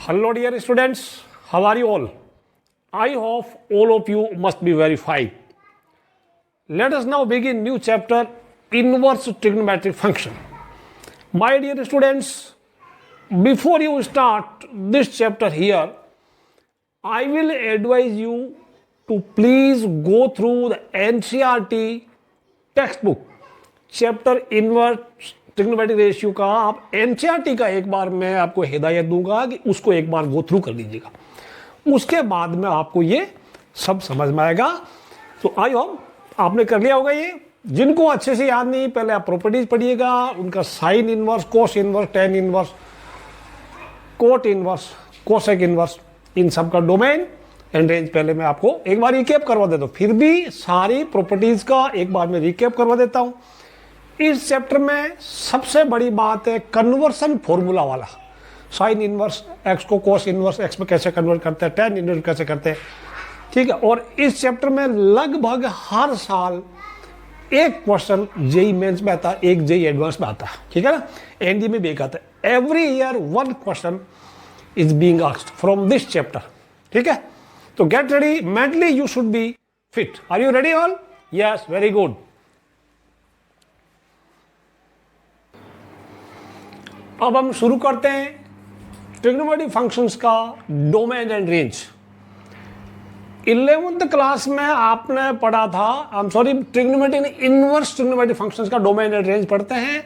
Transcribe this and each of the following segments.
Hello dear students, how are you all? I hope all of you must be very fine. Let us now begin new chapter, inverse trigonometric function. My dear students, before you start this chapter here, I will advise you to please go through the NCERT textbook, chapter inverse trigonometric ratio का आप NCERT का एक बार मैं आपको हिदायत दूंगा कि उसको एक बार गो थ्रू कर लीजिएगा, उसके बाद में आपको ये सब समझ में आएगा। तो आई होप आपने कर लिया होगा। ये जिनको अच्छे से याद नहीं, पहले आप प्रॉपर्टीज पढ़िएगा, उनका sine inverse, cos inverse, tan inverse, cot inverse, cosec inverse, इन सब का डोमेन एंड रेंज पहले मैं आपको एक बार रिकैप करवा देता हूँ। फिर भी सारी प्रॉपर्टीज का एक बार मैं रिकैप करवा देता हूँ। इस चैप्टर में सबसे बड़ी बात है कन्वर्सन फॉर्मूला वाला, साइन इनवर्स एक्स को कोस इनवर्स एक्स में कैसे कन्वर्ट करते हैं, टेन इनवर्स कैसे करते हैं, ठीक है। और इस चैप्टर में लगभग हर साल एक क्वेश्चन जेई मेंस में आता है, एक जेई एडवांस में आता है, ठीक है ना। एनडी में भी एक आता है। Every year one question is being asked from this chapter, ठीक है। तो get ready, mentally you should be fit. Are you ready all? Yes, very good. अब हम शुरू करते हैं ट्रिग्नोमेट्रिक फंक्शंस का domain and range. 11th class में आपने पढ़ा था, I am sorry, trigonometric inverse trigonometric functions का डोमेन एंड रेंज पढ़ते हैं।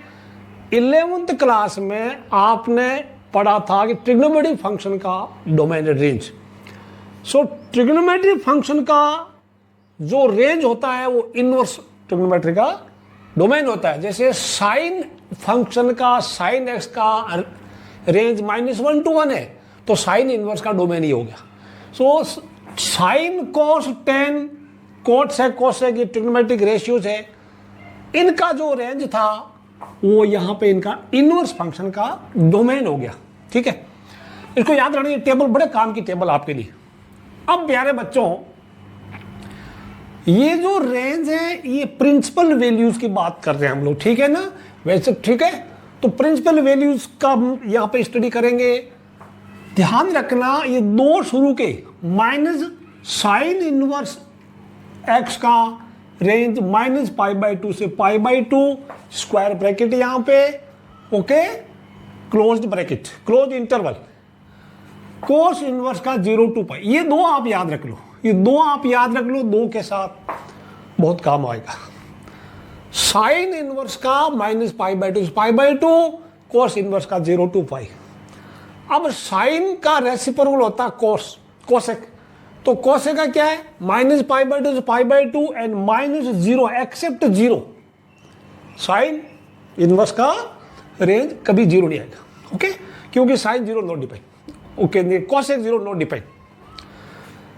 11th क्लास में आपने पढ़ा था कि ट्रिग्नोमेट्रिक फंक्शन का domain and range. So trigonometric function का जो रेंज होता है वो इनवर्स ट्रिग्नोमेट्री का डोमेन होता है। जैसे साइन फंक्शन का, साइन एक्स का रेंज -1 to 1 है, तो साइन इनवर्स का डोमेन ही हो गया। So sine cos tan cot sec cosec ये ट्रिग्नोमेट्रिक रेशियोज है, इनका जो रेंज था वो यहाँ पे इनका इनवर्स फंक्शन का डोमेन हो गया, ठीक है। इसको याद रखना, ये टेबल बड़े काम की टेबल आपके लिए। अब प्यारे बच्चों, ये जो रेंज है ये प्रिंसिपल वैल्यूज की बात कर रहे हैं हम लोग, ठीक है ना। वैसे ठीक है, तो प्रिंसिपल वैल्यूज का हम यहाँ पे स्टडी करेंगे। ध्यान रखना, ये दो शुरू के माइनस साइन इनवर्स एक्स का रेंज -π/2 से π/2, स्क्वायर ब्रैकेट यहाँ पे, okay, closed bracket, close interval, कोस इनवर्स का 0 to π। ये दो आप याद रख लो, ये दो आप याद रख लो, दो के साथ बहुत काम आएगा। साइन इनवर्स का -π/2 से π/2, कोस इनवर्स का 0 to π। अब साइन का रेसिप्रोकल होता है कोस, कोसेक, तो कोसेक का क्या है -π/2 से π/2 एंड -0 एक्सेप्ट 0। साइन इनवर्स का रेंज कभी 0 नहीं आएगा, ओके, क्योंकि sine 0 not depend, okay, cosec 0 not depend.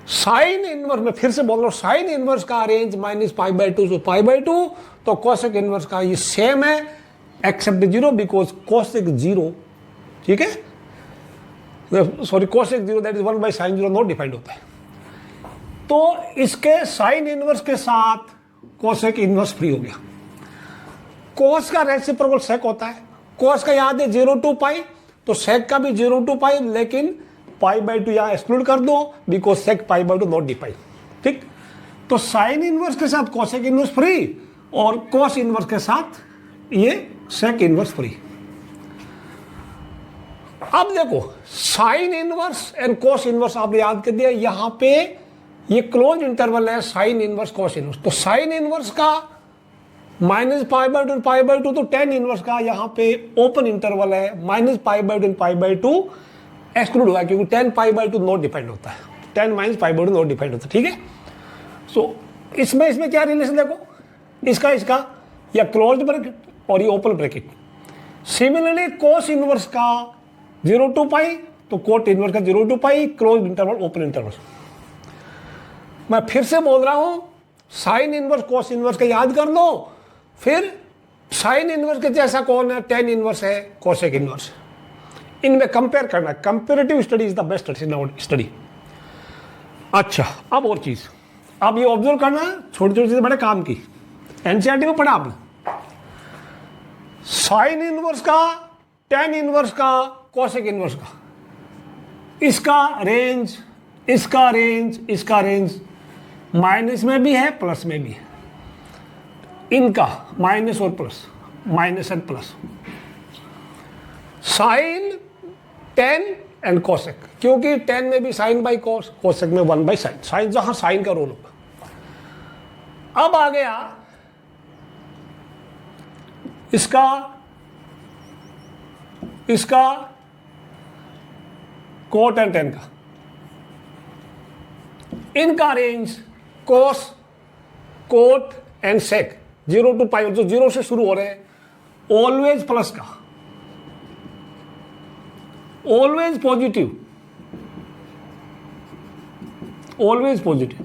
Sine inverse में फिर से बोल रहा हूं, साइन इनवर्स का रेंज -π/2 से π/2, तो कोसेक इनवर्स का ये सेम है एक्सेप्ट 0, बिकॉज कोसेक 0, ठीक है, sorry cosec 0 that is 1/sin 0 not defined होता है। तो इसके साइन इनवर्स के साथ कोसेक इनवर्स फ्री हो गया। कोस का रेसिप्रोकल सेक होता है, कोस का याद है 0 to π, तो सेक का भी 0 to π, लेकिन π/2 यहाँ एक्सक्लूड कर दो, बिकॉज सेक π/2 नॉट डिफाइंड, ठीक। तो साइन इनवर्स के साथ कोसेक इनवर्स फ्री और कोस इनवर्स के साथ ये सेक इनवर्स फ्री। अब देखो, sine inverse and cos inverse आपने याद कर दिया। यहां पे ये क्लोज इंटरवल है, साइन इनवर्स कोस इनवर्स, तो साइन इनवर्स का -π/2 π/2, तो टेन इनवर्स का यहाँ पे ओपन इंटरवल है, -π/2 π/2 एक्सक्लूड हुआ, क्योंकि 10 π/2 नॉट डिपेंड होता है, 10 - π/2 नॉट डिपेंड होता है, ठीक है। सो इसमें क्या रिलेशन देखो, इसका या क्लोज ब्रैकेट और ये ओपन ब्रैकेट। सिमिलरली कोस इनवर्स का 0 to π, तो कोट इनवर्स का 0 to π, close interval open interval. मैं फिर से बोल रहा हूं, साइन इनवर्स कोस इनवर्स का याद कर लो, फिर साइन इनवर्स के जैसा कौन है, टेन इनवर्स है, कोसेक इनवर्स। इनमें कंपेयर करना, comparative study is the best study. अच्छा, अब और चीज, अब ये ऑब्जर्व करना, छोटी छोटी चीजें बड़े काम की, एनसीईआरटी में पढ़ा आपने। साइन इनवर्स का, टेन इनवर्स का, कोसेक इनवर्स का, इसका रेंज, इसका रेंज, इसका रेंज माइनस में भी है प्लस में भी है, इनका माइनस और plus, minus and plus. Sine, tan and cosec, क्योंकि टेन में भी साइन बाई कोस, कोसेक में 1 बाई साइन, साइन जहां साइन का रोल होगा। अब आ गया इसका कोट एंड टेन का, इनका range cos, cot and sec 0 to pi, जो 0 से शुरू हो रहे हैं, ऑलवेज प्लस का, ऑलवेज पॉजिटिव, ऑलवेज पॉजिटिव।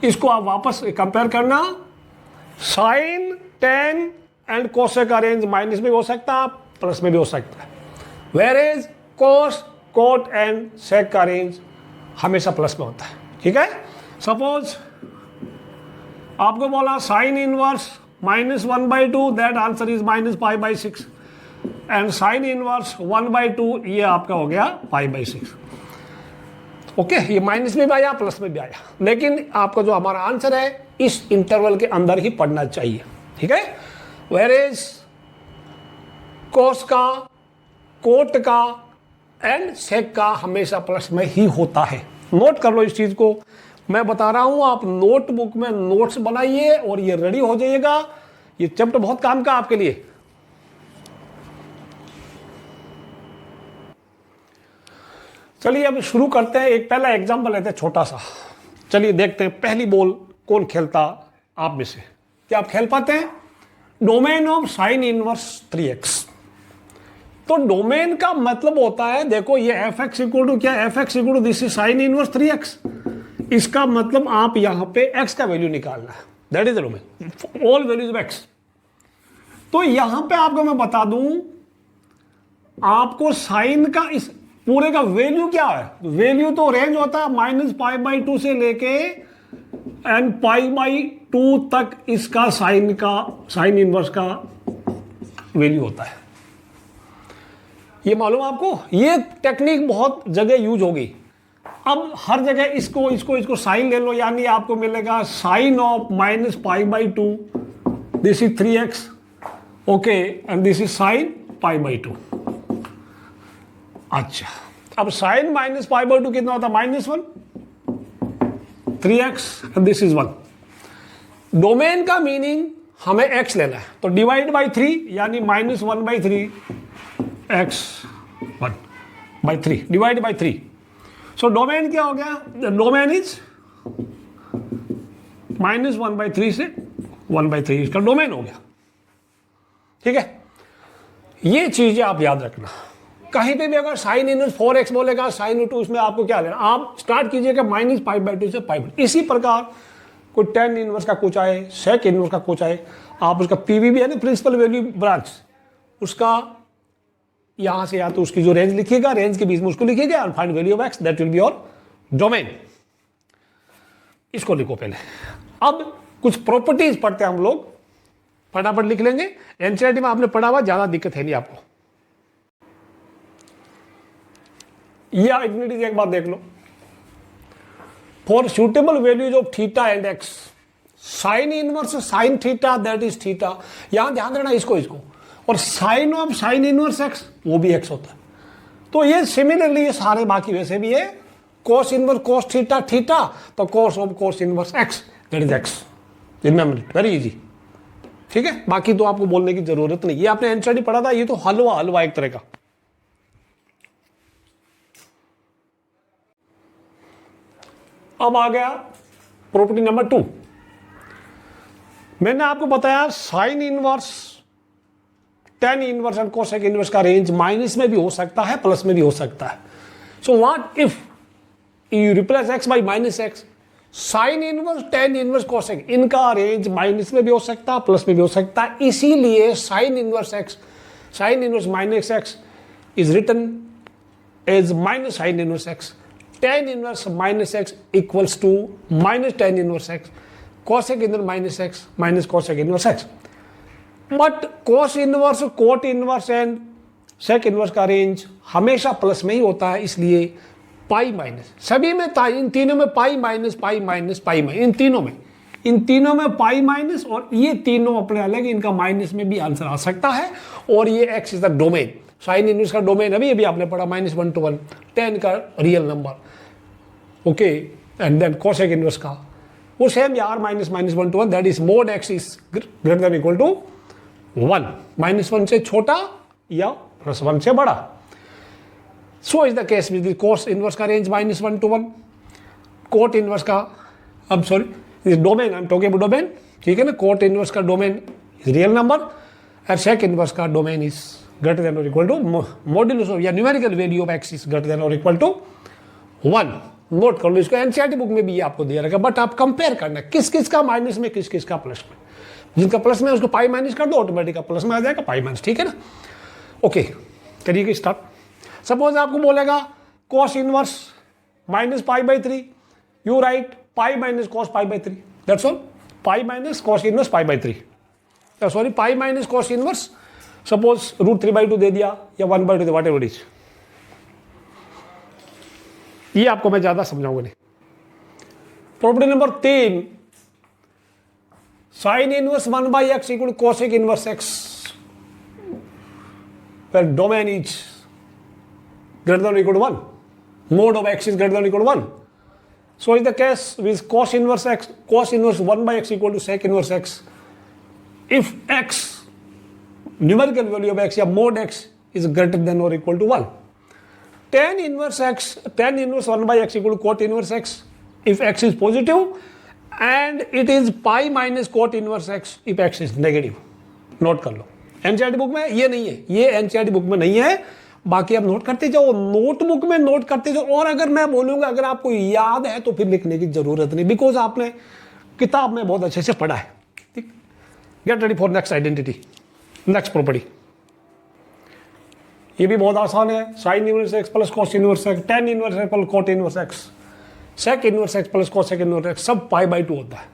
इसको आप वापस कंपेयर करना, साइन, टेन एंड कोसेक का रेंज माइनस में भी हो सकता है, प्लस में भी हो सकता है, whereas cos, cot and sec का रेंज हमेशा प्लस में होता है। ठीक है, सपोज आपको बोला sine inverse -1/2, that answer is -π/6 and sine inverse 1/2, ये आपका हो गया π/6। ओके, ये माइनस में भी आया प्लस में भी आया, लेकिन आपका जो हमारा आंसर है इस इंटरवल के अंदर ही पढ़ना चाहिए। ठीक है, वेरेज कोस का, कोट का एंड सेक का हमेशा प्लस में ही होता है। नोट कर लो इस चीज को, मैं बता रहा हूं, आप नोटबुक में नोट्स बनाइए और ये रेडी हो जाइएगा। ये चैप्टर बहुत काम का आपके लिए। चलिए अब शुरू करते हैं, एक पहला एग्जांपल लेते हैं छोटा सा। चलिए देखते हैं पहली बॉल कौन खेलता आप में से, क्या आप खेल पाते हैं? Domain of sine inverse 3x। तो डोमेन का मतलब होता है, देखो ये fx इक्वल टू क्या, fx equal to this is sine inverse 3x। इसका मतलब आप यहां पे x का वैल्यू निकालना है, that is the domain, all values of x। तो यहां पे आपको मैं बता दूं, आपको साइन का इस पूरे का वैल्यू क्या है? वैल्यू तो रेंज होता है -π/2 से लेके एंड π/2 तक इसका साइन इनवर्स का वैल्यू होता है। ये मालूम आपको, ये टेक्निक बहुत जगह यूज होगी। अब हर जगह इसको साइन ले लो, यानी आपको मिलेगा sine of -π/2, this is 3x, okay, and this is sine π/2। अच्छा, अब साइन -π/2 कितना होता है? -1, 3x and this is 1। Domain का मीनिंग हमें x लेना है, तो डिवाइड बाई 3 यानी -1/3 x 1/3 divide by 3। So domain क्या हो गया? डोमेन इज -1/3 से 1/3, इसका डोमेन हो गया। ठीक है, ये चीजें आप याद रखना। कहीं पे भी अगर साइन इनवर्स 4x बोलेगा, साइन रूट 2, इसमें आपको क्या लेना? आप स्टार्ट कीजिएगा -π/2 से π/2। इसी प्रकार कोई टेन इनवर्स का कुछ आए, सेक इनवर्स का कुछ आए, आप उसका पीवी भी है ना, प्रिंसिपल वैल्यू ब्रांच, उसका यहां से या तो उसकी जो रेंज लिखिएगा, रेंज के बीच में उसको लिखिएगा, और find value of x, that will be your domain. इसको लिखो पहले। अब कुछ प्रॉपर्टीज पढ़ते हैं हम लोग, फटाफट लिख लेंगे। एनसीईआरटी में आपने पढ़ा हुआ, ज्यादा दिक्कत है नहीं आपको। या इग्निटीज एक बात देख लो, for suitable values of theta and x, sine inverse sine theta that is theta, यहां ध्यान देना इसको, और sine of sine inverse x, वो भी एक्स होता है। तो ये सिमिलरली ये सारे बाकी वैसे भी है, cos inverse cos theta theta, तो cos of cos inverse x that is x. Remember it, very easy. ठीक है, बाकी तो आपको बोलने की जरूरत नहीं, ये आपने एनसीईआरटी पढ़ा था, ये तो हलवा एक तरह का। अब आ गया प्रॉपर्टी नंबर 2। मैंने आपको बताया sine inverse, tan inverse and cosec inverse का रेंज माइनस में भी हो सकता है, प्लस में भी हो सकता है। So what if you replace x by -x, sine inverse, tan inverse, cosec, इनका रेंज माइनस में भी हो सकता है, प्लस में भी हो सकता है। इसीलिए sine inverse x, sine inverse -x is written as minus sine inverse x, tan inverse -x equals to -tan inverse x, cosec inverse -x minus cosec inverse x। But cos inverse, cot inverse and sec inverse का range हमेशा plus में ही होता है, इसलिए pi minus, सभी में इन तीनों में pi minus pi minus pi minus, इन तीनों में पाई माइनस, और ये तीनों अपने अलग, इनका माइनस में भी आंसर आ सकता है। और ये x is the domain, sine inverse का डोमेन अभी आपने पढ़ा -1 to 1, 10 का real number, okay. And then cosec inverse का वो सेम यार, -1 to 1, that is mod x is greater than equal to 1, -1 से छोटा या +1 से बड़ा। So is the case with cos inverse का रेंज -1 to 1, कोट इनवर्स का, अब sorry domain, I am talking about domain, ठीक है ना। कोट इनवर्स का डोमेन इज रियल नंबर और सेक इनवर्स का डोमेन इज ग्रेटर देन और इक्वल टू मॉड्यूलस ऑफ या numerical value of x is greater then और इक्वल टू 1। नोट कर लो इसको, एनसीईआरटी बुक में भी ये आपको दिया रहेगा, बट आप कंपेयर करना किस किस का माइनस में, किस किस का प्लस में। जिनका प्लस में उसको पाई माइनस कर दो, ऑटोमेटिक प्लस में आ जाएगा पाई माइनस, ठीक है ना। ओके, करिए स्टार्ट। सपोज आपको बोलेगा cos inverse -π/3, you write pi minus cos π/3, that's all. Pi minus cos inverse π/3, sorry pi minus cos inverse, suppose √3/2 दे दिया या 1/2, वॉट एवर इज। ये आपको मैं ज्यादा समझाऊंगा नहीं। Property number 3, sine inverse 1/x equal cosec inverse x, where domain is greater than or equal to 1, mode of x is greater than or equal to 1. So is the case with cos inverse x, cos inverse 1/x equal to sec inverse x. If x, numerical value of x या mode x is greater than or equal to 1. Tan inverse 1/x equal to cot inverse x if x is positive and it is pi minus cot inverse x if x is negative. Note कर लो, NCERT book में ये नहीं है, ये NCERT book में नहीं है, बाकी आप नोट करते जाओ, नोटबुक में नोट करते जाओ। और अगर मैं बोलूंगा अगर आपको याद है तो फिर लिखने की जरूरत नहीं, बिकॉज आपने किताब में बहुत अच्छे से पढ़ा है, ठीक। Get ready for next identity, next property. ये भी बहुत आसान है, sine inverse x plus cos inverse x, tan inverse x plus cot inverse x, sec inverse x plus cosec inverse x, सब π/2 होता है।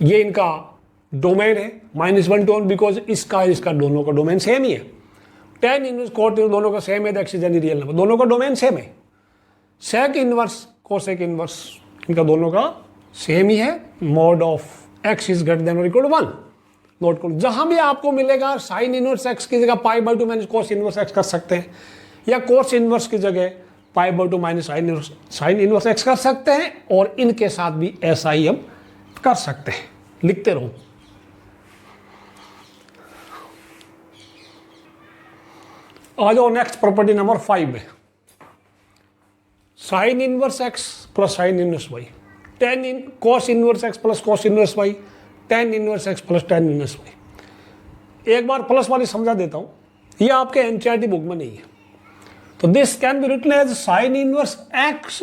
ये इनका डोमेन है -1 to 1, बिकॉज इसका दोनों का डोमेन सेम ही है। टेन इनवर्स कॉट दोनों का सेम है, that is any real number, दोनों का डोमेन सेम है। सेक इनवर्स कोसेक इनवर्स इनका दोनों का सेम ही है, mode of x is greater then और इक्वल टू 1। नोट करो, जहां भी आपको मिलेगा साइन इनवर्स एक्स की जगह π/2 माइनस कोस इनवर्स एक्स कर सकते हैं, या कोस इनवर्स की जगह π/2 माइनस साइन इनवर्स एक्स कर सकते हैं, और इनके साथ भी ऐसा ही हम कर सकते हैं। लिखते रहो। आ जाओ नेक्स्ट प्रॉपर्टी नंबर 5 में, sine inverse x plus sine inverse y, cos inverse x plus cos inverse y, tan inverse x plus tan inverse y. एक बार प्लस वाली समझा देता हूं, ये आपके एनसीईआरटी बुक में नहीं है। तो this can be written as sine inverse x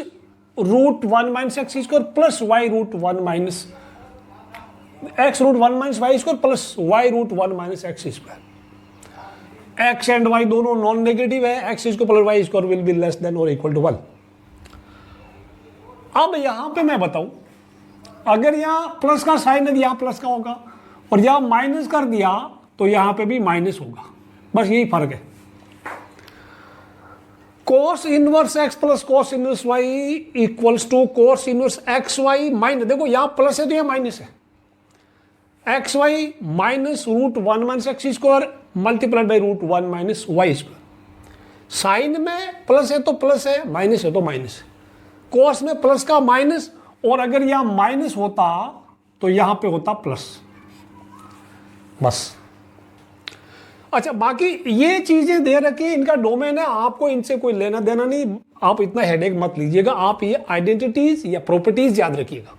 √1 minus x square plus y √1 minus x √1 minus Y square plus y √1 minus x square. X and y दोनों नॉन नेगेटिव है, x square plus Y square will be less than और equal to 1। अब यहां पे मैं बताऊं, अगर यहां प्लस का साइन है यहां प्लस का होगा, और यहां माइनस कर दिया तो यहां पे भी माइनस होगा, बस यही फर्क है। cos inverse x plus cos inverse y equals to cos inverse x y minus, देखो यहां प्लस है तो यहां माइनस है, x y minus √1 minus x square multiplied by √1 minus Y square. Sine में प्लस है तो प्लस है, माइनस है तो माइनस है। कोस में प्लस का माइनस, और अगर यहां माइनस होता तो यहां पे होता प्लस, बस। अच्छा, बाकी ये चीजें दे रखी, इनका डोमेन है, आपको इनसे कोई लेना देना नहीं, आप इतना हेडेक मत लीजिएगा, आप ये आइडेंटिटीज या प्रॉपर्टीज याद रखिएगा।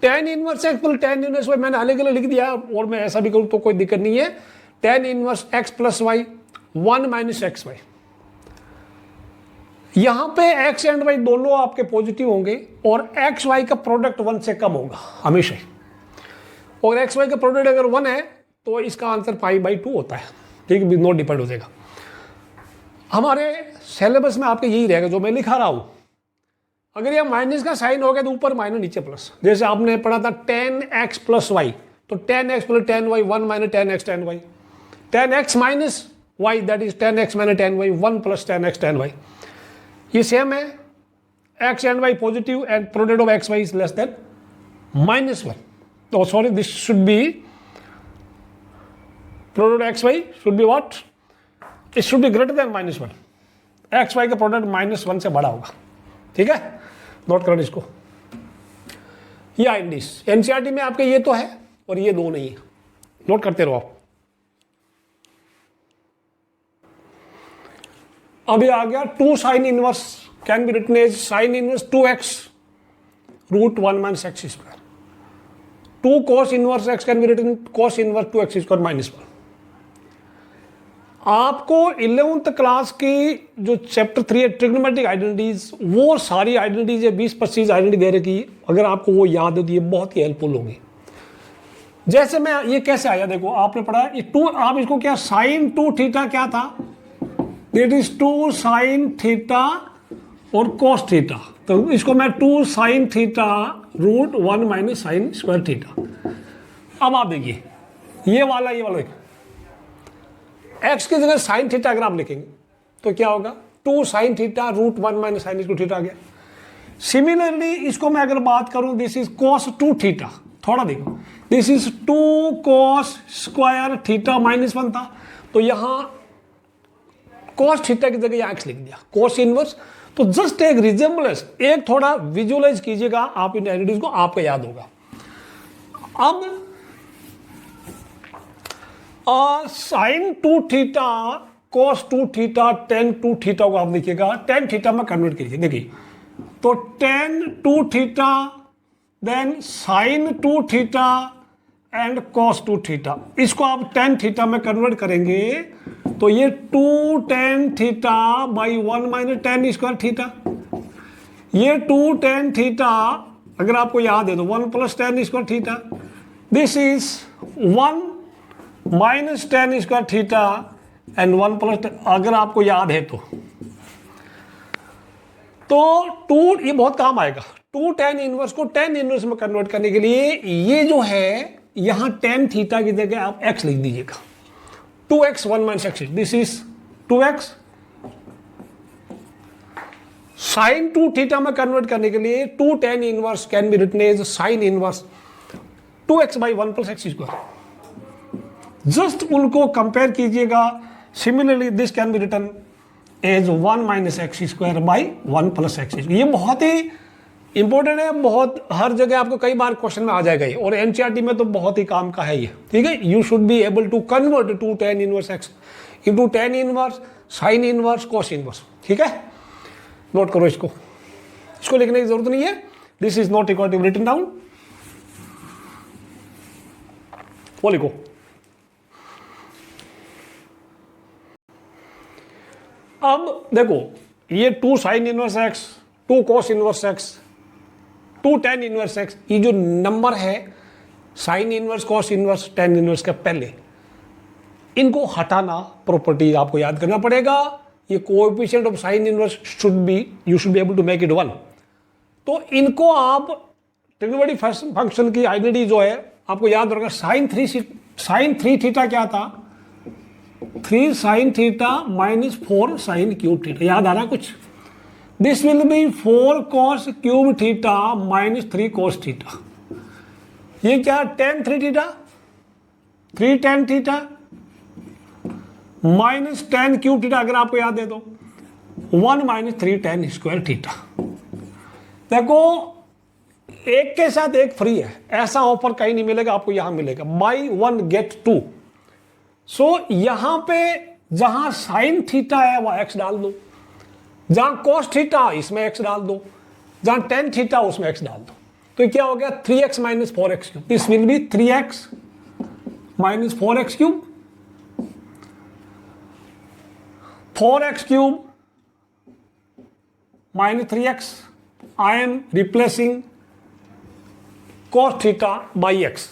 Tan inverse x plus tan inverse y मैंने अलग अलग लिख दिया, और मैं ऐसा भी करूं तो कोई दिक्कत नहीं है। Tan inverse x plus y 1 minus x y, यहां पे एक्स एंड वाई दोनों आपके पॉजिटिव होंगे, और एक्स वाई का प्रोडक्ट 1 से कम होगा हमेशा, और एक्स वाई का प्रोडक्ट अगर 1 है तो इसका आंसर π/2 होता है, ठीक है, नोट डिपेंड हो जाएगा। हमारे सिलेबस में आपके यही रहेगा जो मैं लिखा रहा हूं। अगर यह माइनस का साइन हो गया तो ऊपर माइनस नीचे प्लस, जैसे आपने पढ़ा था 10x प्लस वाई, तो 10x plus 10y 1 minus 10x 10y, 10x minus y that is 10x minus 10y 1 plus 10x 10y। ये सेम है, x and y positive and product of x y is less than -1. तो sorry, this should be product x y should be what, it should be greater than -1. X y का product -1 से बड़ा होगा. ठीक है, note करो इसको. ये आइडेंटिटीज एनसीईआरटी में आपके ये तो है और ये दो नहीं है, नोट करते रहो आप. अभी आ गया 2 sine inverse can be written as sine inverse 2x root 1 minus x square. 2 cos inverse x can be written cos inverse 2x square -1. आपको 11th क्लास की जो चैप्टर 3 है ट्रिग्नोमेट्रिक आइडेंटिटीज, वो सारी आइडेंटिटीज है 20-25 आइडेंटिटी दे रखी. अगर आपको वो याद हो तो ये बहुत ही हेल्पफुल होगी. जैसे मैं ये कैसे आया, देखो आपने पढ़ा ये 2, आप इसको क्या साइन 2 थीटा क्या था, इट इज 2 साइन थीटा और cos थीटा. तो इसको मैं 2 sine theta root 1 minus sine square theta. अब आप देखिए ये वाला x की जगह साइन थीटा अगर आप लिखेंगे तो क्या होगा, 2 sine theta root 1 minus sine square theta आ गया. सिमिलरली इसको मैं अगर बात करूं, दिस इज cos 2 थीटा, थोड़ा देखो, this is 2 cos square theta -1 था, तो यहां cos थीटा की जगह x लिख दिया, cos इनवर्स. तो जस्ट एक रिजेंबलेंस, एक थोड़ा विजुअलाइज कीजिएगा आप इन आइडेंटिटीज को, आपको याद होगा. अब sine 2 theta cos 2 theta tan 2 theta को आप देखिएगा, tan थीटा में कन्वर्ट कीजिए. देखिए तो tan 2 theta then sine 2 theta and cos 2 theta, इसको आप tan थीटा में कन्वर्ट करेंगे तो ये 2 tan theta by 1 minus tan square theta. ये 2 tan थीटा अगर आपको याद है तो 1 plus tan square theta. This is 1 minus tan square theta and 1 plus, अगर आपको याद है तो 2 ये बहुत काम आएगा. 2 tan इनवर्स को tan इनवर्स में कन्वर्ट करने के लिए ये जो है यहां tan थीटा की जगह आप x लिख दीजिएगा, 2x 1 minus x, this is 2x. Sine 2 theta में कन्वर्ट करने के लिए 2 tan inverse can be written as sine inverse 2x by 1 plus x square. Just उनको कंपेयर कीजिएगा. Similarly this can be written as 1 minus x square by 1 plus x square. ये बहुत ही important है, बहुत हर जगह आपको कई बार क्वेश्चन में आ जाएगा ये, और एनसीईआरटी में तो बहुत ही काम का है ये. ठीक है, you should be able to convert 2 tan inverse x into tan inverse sine inverse cos inverse. ठीक है, नोट करो इसको, इसको लिखने की जरूरत नहीं है. This is not equal to written down, वो लिखो. अब देखो ये 2 sine inverse x, 2 cos inverse x, 2 tan inverse x, ये जो नंबर है sine inverse cos inverse tan inverse का, पहले इनको हटाना प्रॉपर्टी आपको याद करना पड़ेगा. ये coefficient of sine inverse should be, you should be able to make it 1. तो इनको आप ट्रिग्नोमेट्रिक फंक्शन की आइडेंटिटी जो है आपको याद रखना. साइन 3 थीटा क्या था, 3 sine theta minus 4 sine cube theta, याद आ रहा कुछ. This will B 4 cos cube theta minus 3 cos theta. ये क्या, tan 3 theta, 3 tan theta minus tan cube theta, अगर आपको याद है तो 1 माइनस 3 tan स्क्वायर थीटा. देखो एक के साथ एक फ्री है, ऐसा ऑफर कहीं नहीं मिलेगा, आपको यहां मिलेगा, बाई 1 गेट 2. सो यहां पे जहां साइन थीटा है वह x डाल दो, जहां cos थीटा इसमें x डाल दो, जहां tan थीटा उसमें x डाल दो. तो क्या हो गया, 3x minus 4x cube. This will B 3x minus 4x cube, 4x cube minus 3x. I am replacing cos theta by x.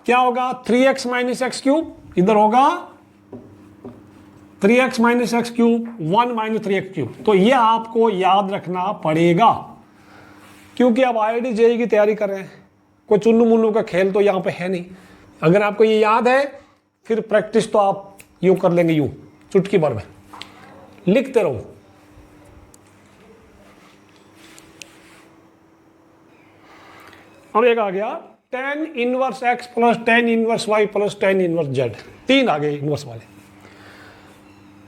क्या होगा, 3x माइनस एक्स क्यूब, इधर होगा 3x minus x cube 1 minus 3x cube. तो ये आपको याद रखना पड़ेगा क्योंकि आप IIT JEE की तैयारी कर रहे हैं, कोई चुन्नू मुन्नू का खेल तो यहाँ पे है नहीं. अगर आपको ये याद है फिर प्रैक्टिस तो आप यूं कर लेंगे, यूं चुटकी भर में. लिखते रहो। अब एक आ गया tan inverse x plus tan inverse y plus tan inverse z, 3 आ गए इनवर्स वाले।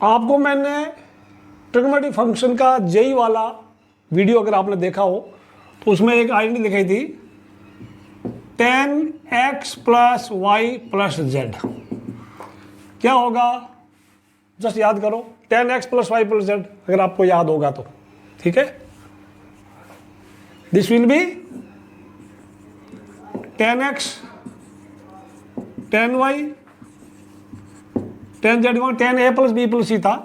आपको मैंने ट्रिग्नोमेट्रिक फंक्शन का जेई वाला वीडियो अगर आपने देखा हो तो उसमें एक आइडेंटिटी दिखाई थी, tan x plus y plus z। क्या होगा जस्ट याद करो, tan x plus y plus z अगर आपको याद होगा तो, ठीक है। This will be tan x tan y tan z, tan a plus b plus c था,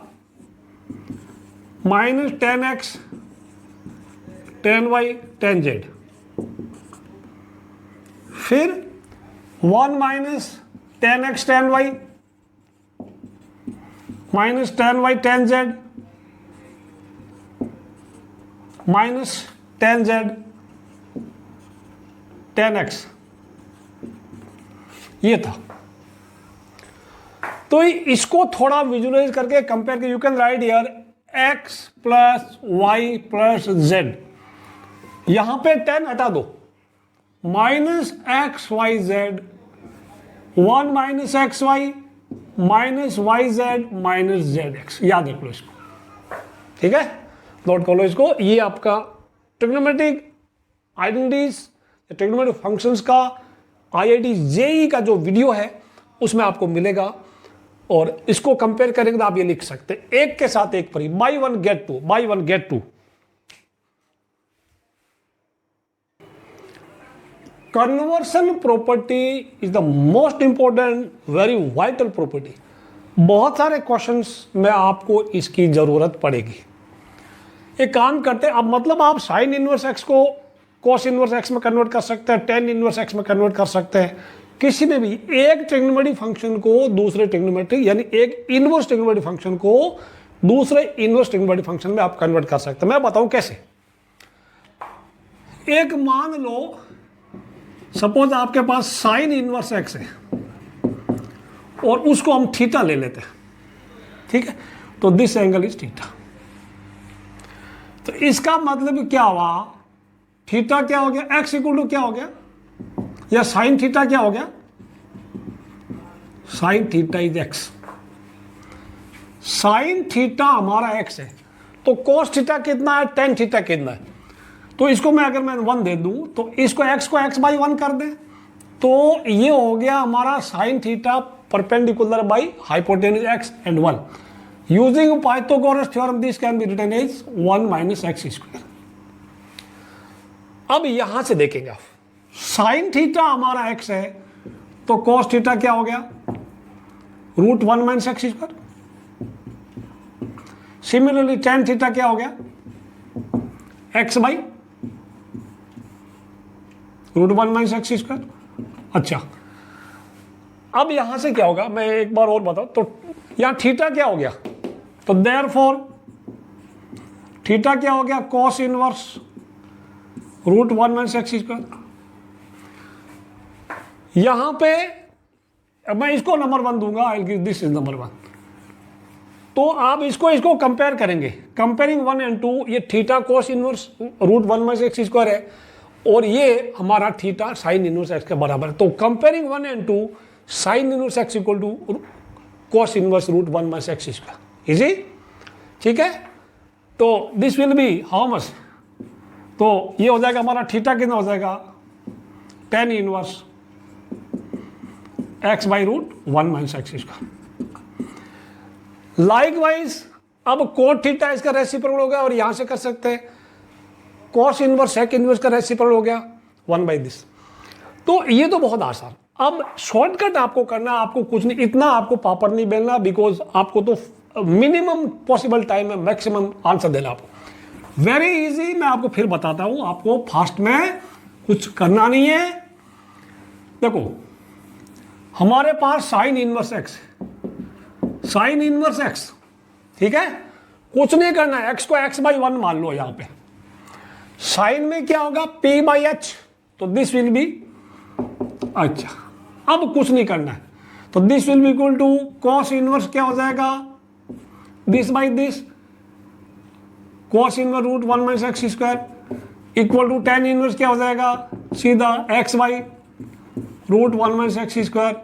minus tan x tan y tan z, फिर 1 minus tan x tan y minus tan y tan z minus tan z tan x, ये था। तो इसको थोड़ा visualise करके compare कर, you can write here x plus y plus z, यहां पे 10 हटा दो, minus x y z, 1 minus x y minus y z minus z x, याद रख लो इसको, ठीक है, नोट कर लो इसको। ये आपका ट्रिग्नोमेट्रिक आइडेंटिटीज, ट्रिग्नोमेट्रिक फंक्शंस का IIT जेई का जो वीडियो है उसमें आपको मिलेगा, और इसको कंपेयर करेंगे तो आप ये लिख सकते हैं एक के साथ एक पर ही, buy one get two, buy one get two. Conversion property is the most important, very vital property. बहुत सारे क्वेश्चंस में आपको इसकी जरूरत पड़ेगी। एक काम करते हैं, अब मतलब आप साइन इनवर्स एक्स को कॉस इनवर्स एक्स में कन्वर्ट कर सकते हैं, टेन इनवर्स एक्स में कन्वर्ट कर सकते हैं, किसी में भी एक ट्रिग्नोमेट्रिक फंक्शन को दूसरे ट्रिग्नोमेट्रिक, यानी एक इनवर्स ट्रिग्नोमेट्रिक फंक्शन को दूसरे इनवर्स ट्रिग्नोमेट्रिक फंक्शन में आप कन्वर्ट कर सकते हैं। मैं बताऊं कैसे। एक मान लो सपोज आपके पास साइन इनवर्स एक्स है और उसको हम थीटा ले लेते हैं, ठीक है, तो दिस एंगल इज थीटा। तो इसका मतलब क्या हुआ, थीटा क्या हो गया, एक्स इक्वल टू क्या हो गया, या साइन थीटा क्या हो गया, sine theta is x. Sine theta हमारा एक्स है, तो कोस थीटा कितना है, टेन थीटा कितना है। तो इसको मैं अगर मैं 1 दे दूं तो इसको x को x बाई 1 कर दें, तो ये हो गया हमारा sine theta perpendicular by hypotenuse x and 1। Using Pythagoras theorem this can be written as 1 minus x square. अब यहां से देखेंगे आप, साइन थीटा हमारा x है तो cos थीटा क्या हो गया, root 1 minus x square. Similarly tan theta क्या हो गया, x by root 1 minus x square. अच्छा, अब यहां से क्या होगा, मैं एक बार और बताऊं, तो यहां थीटा क्या हो गया, तो देयरफॉर थीटा क्या हो गया, cos inverse root 1 minus x square. यहां पे मैं इसको नंबर 1 दूंगा, I will give this is number 1। तो आप इसको कंपेयर करेंगे, कंपेयरिंग 1 एंड 2, ये theta cos inverse root 1 minus x square है और ये हमारा थीटा साइन इनवर्स एक्स के बराबर है। तो comparing 1 and 2, sine inverse x equal to cos inverse root 1 minus x square, easy, ठीक है। तो this will be how much, तो ये हो जाएगा हमारा थीटा कितना हो जाएगा, tan inverse x by root 1 minus x square. Likewise अब कोट थीटा इसका रेसिप्रोकल हो गया, और यहां से कर सकते हैं कॉस इनवर्स सेक इनवर्स का रेसिप्रोकल हो गया 1 बाई दिस। तो ये तो बहुत आसान। अब शॉर्टकट आपको करना, आपको कुछ नहीं, इतना आपको पापड़ नहीं बेलना, बिकॉज आपको तो मिनिमम पॉसिबल टाइम में मैक्सिमम आंसर देना आपको। वेरी इजी, मैं आपको फिर बताता हूं, आपको फास्ट में कुछ करना नहीं है। देखो हमारे पास sine inverse x, sine inverse x, ठीक है, कुछ नहीं करना है, एक्स को एक्स बाई 1 मान लो। यहां पे साइन में क्या होगा, p बाई एच, तो दिस विल बी, अच्छा अब कुछ नहीं करना है, तो this will be equal to cos inverse क्या हो जाएगा, this by this, cos inverse root 1 minus x square equal to tan inverse क्या हो जाएगा सीधा x by root 1 minus x square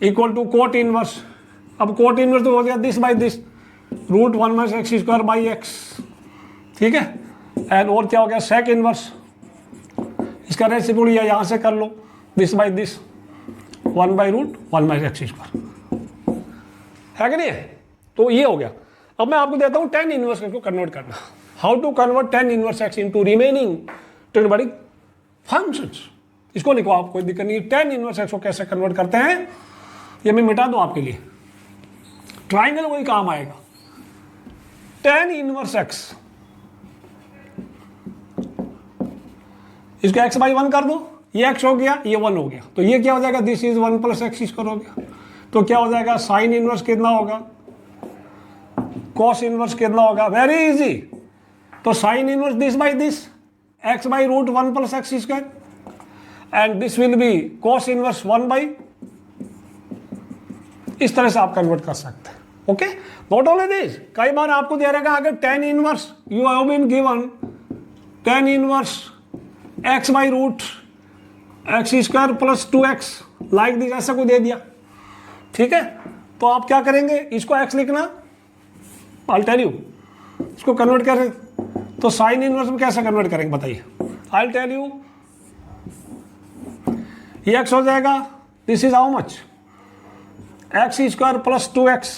equal to cot inverse. अब कोट इनवर्स तो हो गया this by this root 1 minus x square by x, ठीक है। एंड और क्या हो गया सेक इनवर्स, इसका रेसिप्रोकल या यहां से कर लो this by this 1 by root 1 minus x square, है कि नहीं है। तो ये हो गया। अब मैं आपको देता हूं tan इनवर्स को कन्वर्ट करना। How to convert tan inverse x into remaining trigonometric functions. इसको लिखो आप, कोई दिक्कत नहीं है। tan इनवर्स एक्स को कैसे कन्वर्ट करते हैं ये मैं मिटा दूं आपके लिए, ट्राइंगल वही काम आएगा। tan इनवर्स एक्स इसको x बाई 1 कर दो, ये x हो गया ये 1 हो गया, तो ये क्या हो जाएगा this is 1 plus x square हो गया। तो क्या हो जाएगा साइन इनवर्स कितना होगा कॉस इनवर्स कितना होगा, वेरी इजी। तो sine inverse this by this x by root 1 plus x square and this will be cos inverse 1 by, इस तरह से आप कन्वर्ट कर सकते हैं। ओके, नॉट ओनली दिस, कई बार आपको दे रहेगा अगर tan inverse you have been given tan inverse x by root x square plus 2x like this, ऐसा कोई दे दिया, ठीक है। तो आप क्या करेंगे, इसको x लिखना, I'll tell you, इसको कन्वर्ट करें तो साइन इनवर्स में कैसे कन्वर्ट करेंगे बताइए। I'll tell you, ये x हो जाएगा this is how much x square plus 2x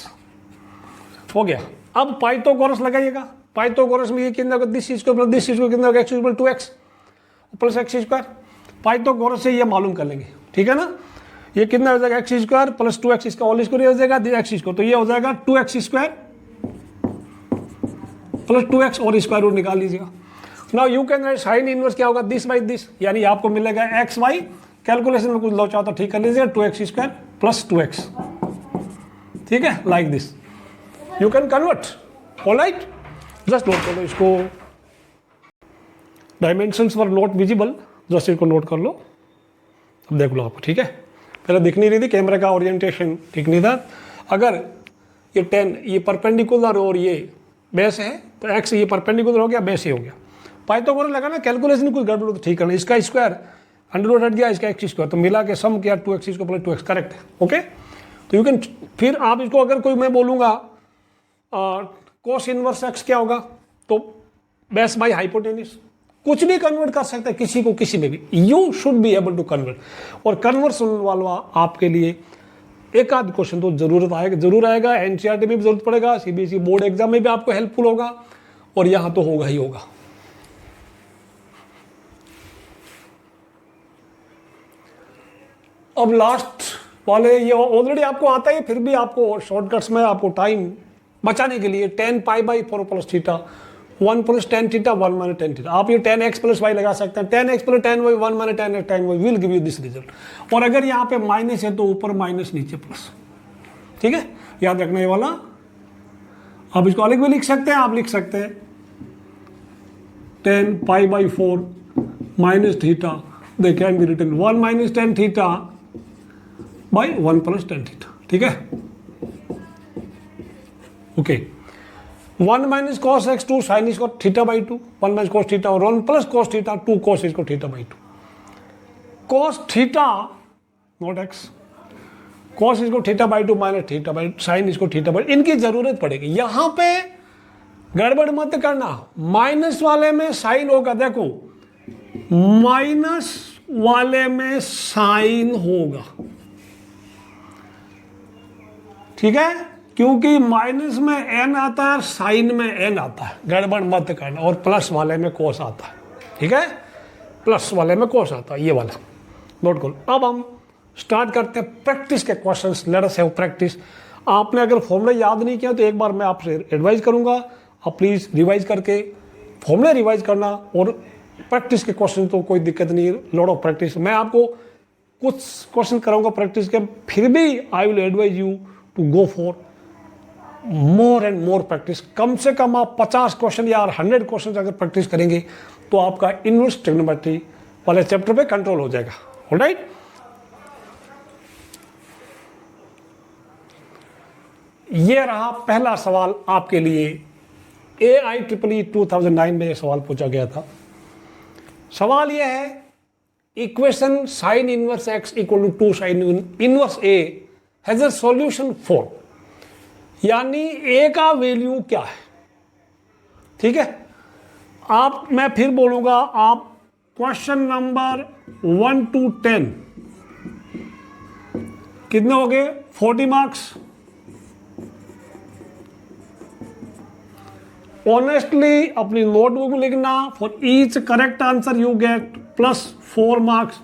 हो गया। अब पाइथागोरस लगाइएगा, पाइथागोरस में ये कितना होगा this square plus this square कितना होगा x equal 2x plus x square. Pythagoras से ये मालूम कर लेंगे, ठीक है ना। ये कितना हो जाएगा एक्स स्क्वायर प्लस 2x, इसका होल स्क्वायर हो जाएगा एक्स स्क्वायर, तो ये हो जाएगा 2x स्क्वायर प्लस 2x और स्क्वायर रूट निकाल लीजिएगा। Now you can right sine inverse क्या होगा दिस बाई दिस, यानी आपको मिलेगा x बाई कैलकुलेशन में कुछ लो चाहो तो ठीक कर लीजिएगा 2x स्क्वायर प्लस 2x, ठीक है, like this you can convert. Alright, just note कर लो इसको, dimensions were not visible, just इसको नोट कर लो। अब देख लो आप, ठीक है, पहले दिख नहीं रही थी, कैमरे का ओरिएंटेशन ठीक नहीं था। अगर ये 10 ये परपेंडिकुलर और ये बेस है तो x ये परपेंडिकुलर हो गया, बेस ही हो गया। पाइथागोरस लगा ना, कैलकुलेशन कोई गड़बड़ तो ठीक करना, इसका स्क्वायर अंडर रूट हट गया, इसका एक्स स्क्वायर, तो मिला के सम किया 2x इसको प्लस 2x, करेक्ट है। ओके, तो यू कैन, फिर आप इसको अगर कोई मैं बोलूँगा कोस इनवर्स एक्स क्या होगा, तो बेस बाई हाइपोटेन्यूस, कुछ भी कन्वर्ट कर सकते हैं किसी को किसी में भी, you should be able to convert. और कन्वर्सन वाला आपके लिए एक आध क्वेश्चन तो जरूर आएगा, एनसीईआरटी में भी जरूरत पड़ेगा, सीबीएसई बोर्ड एग्जाम में भी आपको हेल्पफुल होगा, और यहां तो होगा ही होगा। अब लास्ट वाले ये ऑलरेडी आपको आता है, फिर भी आपको शॉर्टकट्स में आपको टाइम बचाने के लिए tan pi by 4 plus theta 1 plus tan theta 1 minus tan theta, आप ये tan x प्लस वाई लगा सकते हैं, tan x plus tan y 1 minus tan y will give you this result. और अगर यहाँ पे माइनस है तो ऊपर माइनस नीचे प्लस, ठीक है, याद रखना ये वाला। आप इसको अलग भी लिख सकते हैं, आप लिख सकते हैं tan pi by 4 minus theta, they can be written 1 minus tan theta by 1 plus tan theta, ठीक है। Okay, 1 minus cos x 2 sine इसको theta by 2, 1 minus cos theta और 1 प्लस कॉस थीटा 2 कॉस इसको theta by 2, cos theta not x, cos इसको theta by 2 minus theta by sine इसको theta by, इनकी जरूरत पड़ेगी। यहां पे गड़बड़ मत करना, माइनस वाले में साइन होगा, देखो माइनस वाले में साइन होगा, ठीक है, क्योंकि माइनस में n आता है, साइन में n आता है, गड़बड़ मत करना। और प्लस वाले में कोस आता है, ठीक है, प्लस वाले में कोस आता है, ये वाला नोट करो। अब हम स्टार्ट करते हैं प्रैक्टिस के questions, let us have practice. आपने अगर फॉर्मूला याद नहीं किया तो एक बार मैं आपसे एडवाइस करूंगा, आप प्लीज़ रिवाइज करके फॉर्मूला रिवाइज करना, और प्रैक्टिस के क्वेश्चन तो कोई दिक्कत नहीं है, लॉट ऑफ प्रैक्टिस। मैं आपको कुछ क्वेश्चन कराऊंगा प्रैक्टिस के, फिर भी I will advise you to go for more and more practice. कम से कम आप 50 क्वेश्चन या 100 क्वेश्चन अगर प्रैक्टिस करेंगे तो आपका इनवर्स ट्रिग्नोमेट्री वाले चैप्टर पे कंट्रोल हो जाएगा। ऑलराइट, ये रहा पहला सवाल आपके लिए AIEEE 2009 में ये सवाल पूछा गया था। सवाल ये है equation sine inverse x equal to 2 sine inverse a has a solution 4, यानी a का वैल्यू क्या है। ठीक है, आप मैं फिर बोलूंगा, आप क्वेश्चन नंबर 1 to 10 कितने हो गए? 40 मार्क्स। ऑनेस्टली अपनी नोटबुक में लिखना, for each correct answer you get +4 marks,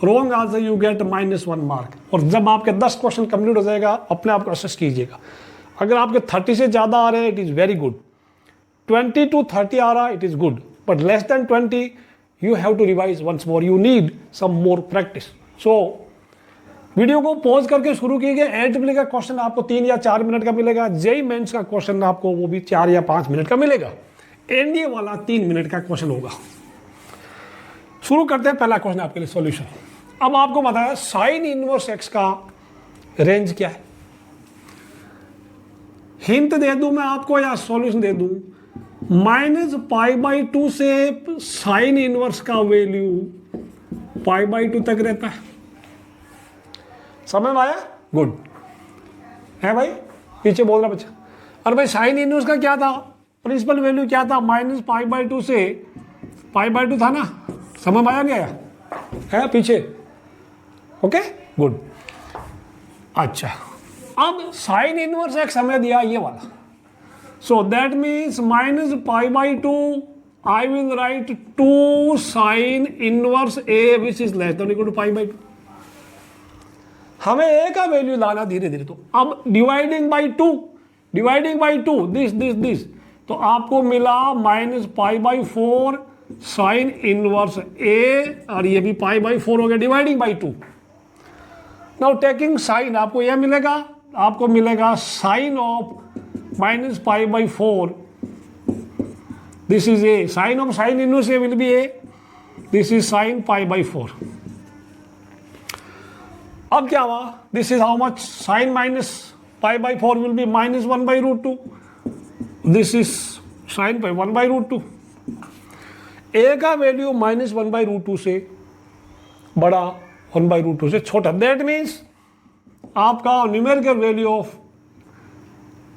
wrong answer you get -1 mark. और जब आपके 10 क्वेश्चन कंप्लीट हो जाएगा अपने आप को असेस कीजिएगा। अगर आपके 30 से ज़्यादा आ रहे हैं it is very good, 20 to 30 आ रहा it is good, but less than 20 you have to revise once more, you need some more practice. So video को पॉज करके शुरू कीजिए। एंट्री का क्वेश्चन आपको 3 या 4 मिनट का मिलेगा, जेई मेंस का क्वेश्चन आपको वो भी 4 या 5 मिनट का मिलेगा, एनडीए वाला 3 मिनट का क्वेश्चन होगा। शुरू करते हैं, पहला क्वेश्चन आपके लिए सॉल्यूशन। अब आपको बताया साइन इनवर्स एक्स का रेंज क्या है। हिंट दे दूं मैं आपको या सॉल्यूशन दे दूं, -π/2 से साइन इनवर्स का वैल्यू π/2 तक रहता है। समझ में आया? गुड है भाई, पीछे बोल रहा बच्चा। अरे भाई साइन इनवर्स का क्या था, प्रिंसिपल वैल्यू क्या था, -π/2 से π/2 था ना। समझ में आया नहीं आया? है पीछे? Okay good. अच्छा, अब साइन इनवर्स एक्स हमें दिया ये वाला, so that means -π/2 I will write 2 sine inverse a which is less than equal to π/2। हमें ए का वैल्यू लाना धीरे धीरे। तो अब डिवाइडिंग बाई टू दिस, तो आपको मिला -π/4 साइन इनवर्स ए, और ये भी π/4 हो गया, dividing by 2। Now taking sine आपको यह मिलेगा, आपको मिलेगा sine of -π/4, this is a, sine of sine inverse a will be a, this is sine π/4। अब क्या हुआ, this is how much, sine -π/4 will be -1/√2, this is sine pi 1/√2। A का value -1/√2 से बड़ा, 1/√2 से छोटा, दैट मीन्स आपका numerical value of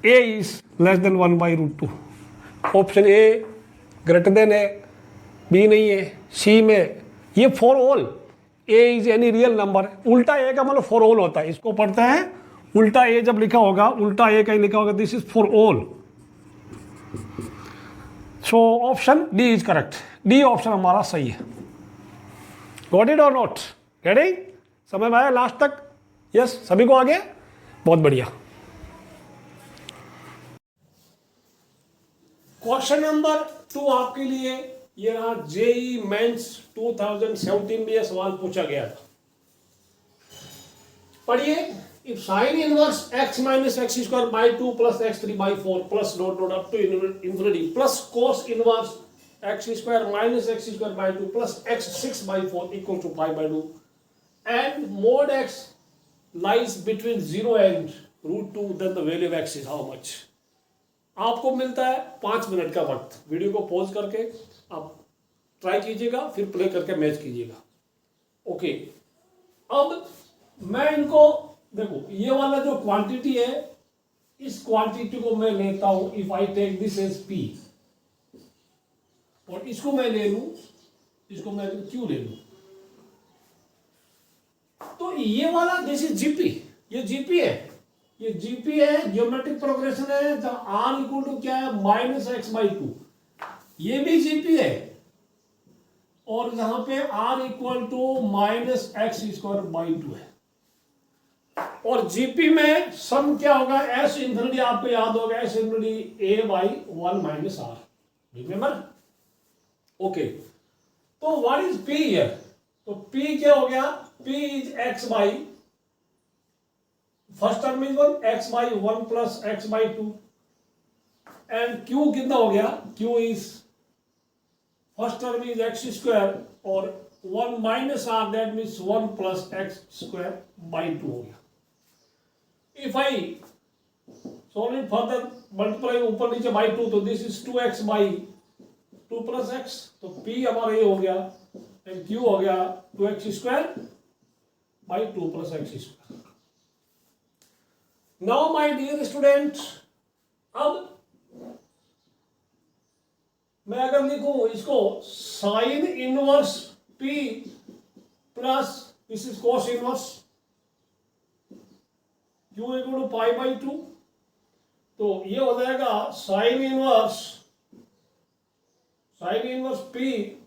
a is less than 1/√2। Option A greater than है, बी नहीं है, सी में ये for all, A is any real number. उल्टा ए का मतलब फॉर ऑल होता है, इसको पढ़ते हैं उल्टा ए जब लिखा होगा, उल्टा ए का ही लिखा होगा, this is for all. So option D is correct, D option हमारा सही है। गॉट इट और नॉट? गेटिंग? समझ में आया लास्ट तक? यस, सभी को आगे? बहुत बढ़िया। क्वेश्चन नंबर 2 आपके लिए ये रहा, जेई मेंस 2017 में यह सवाल पूछा गया था। पढ़िए, if sine inverse x minus x²/2 plus x3/4 plus dot dot up to infinity plus cos inverse x² minus x²/2 plus x6/4 equal to π/2 and mod x lies between 0 and √2, then the value of x is how much? आपको मिलता है 5 minute का वक्त। Video को pause करके आप try कीजिएगा, फिर प्ले करके मैच कीजिएगा। ओके, अब मैं इनको देखो, ये वाला जो क्वांटिटी है, इस क्वांटिटी को मैं लेता हूं, if I take this as p, और इसको मैं ले लूं, इसको मैं क्यू ले लूं, तो ये वाला दिस इज जीपी, ये जीपी है, ये जीपी है, ज्योमेट्रिक प्रोग्रेशन है, जहां आर इक्वल टू क्या है, -x/2, ये भी जीपी है, और जहां पे r इक्वल टू -x²/2 है। और जीपी में सम क्या होगा, एस इंफिनिटी आपको याद होगा, S infinity a/1 - r, remember? Okay, तो व्हाट इज p हियर? तो p क्या हो गया, p is x by, first term is 1, x/1 plus x/2, and q कितना हो गया, q is first term is x² और 1 minus r, that means 1 plus x² by 2 हो गया। If I solve it further, multiply ऊपर नीचे by 2, तो this is 2x by 2 plus x, तो p हमारा ये हो गया एंड q हो गया 2x square by 2 plus x square. Now my dear student, अब मैं अगर लिखूं इसको sine inverse p plus this is cos inverse q equal to pi by 2, तो ये हो जाएगा sine inverse p